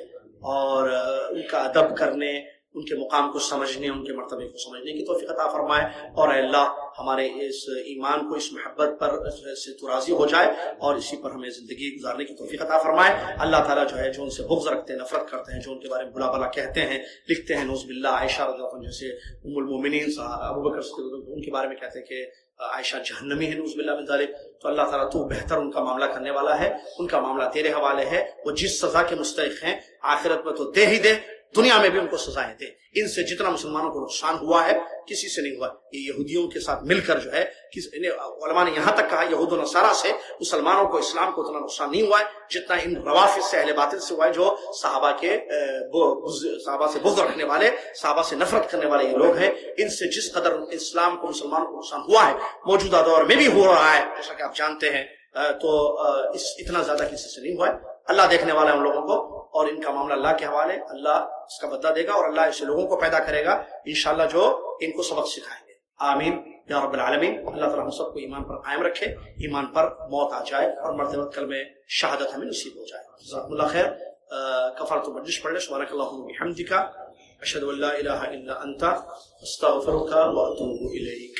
اور ان کا ادب کرنے, ان کے مقام کو سمجھنے, ان کے مرتبے کو سمجھنے کی توفیق عطا فرمائے. اور اے اللہ ہمارے اس ایمان کو, اس محبت پر سے تو راضی ہو جائے, اور اسی پر ہمیں زندگی گزارنے کی توفیق عطا فرمائے. اللہ تعالیٰ جو ہے, جو ان سے بغض رکھتے ہیں, نفرت کرتے ہیں, جو ان کے بارے میں بلا بلا کہتے ہیں, لکھتے ہیں نعوذ باللہ, عائشہ رضی اللہ عنہ جیسے ام المومنین, ابو بکر صدیق, ان کے بارے میں کہتے ہیں کہ عائشہ جہنمی ہے, نعوذ باللہ من ذالک. تو اللہ تعالیٰ تو بہتر ان کا معاملہ کرنے والا ہے, ان کا معاملہ تیرے حوالے ہے. وہ جس سزا کے مستحق ہیں آخرت میں تو دے ہی دے, دنیا میں بھی ان کو سزائیں دے. ان سے جتنا مسلمانوں کو نقصان ہوا ہے کسی سے نہیں ہوا. یہ یہودیوں کے ساتھ مل کر جو ہے, علماء نے یہاں تک کہا یہود و نصارہ سے مسلمانوں کو, اسلام کو اتنا نقصان نہیں ہوا ہے جتنا ان روافض سے, اہل باطل سے ہوا ہے, جو صحابہ سے بغض رکھنے والے, صحابہ سے نفرت کرنے والے یہ لوگ ہیں. ان سے جس قدر اسلام کو, مسلمانوں کو نقصان ہوا ہے, موجودہ دور میں بھی ہو رہا ہے جیسا کہ آپ جانتے ہیں, تو اتنا زیادہ کسی سے نہیں ہوا ہے. اللہ دیکھنے والا ہے ان لوگوں کو. اور ان کا معاملہ اللہ کے حوالے، اللہ اس کا بدلہ دے گا اور اللہ ایسے لوگوں کو پیدا کرے گا انشاءاللہ جو ان کو سبق سکھائیں گے. آمین یا رب العالمین. اللہ تعالیٰ ہم سب کو ایمان پر قائم رکھے، ایمان پر موت آ جائے اور مرتے وقت کلمہ شہادت ہمیں نصیب ہو جائے. جزاکم اللہ خیر. کفارۃ المجلس پڑھ لیں. سبحانک اللہم وبحمدک اشہد ان لا الہ الا انت استغفرک واتوب الیک.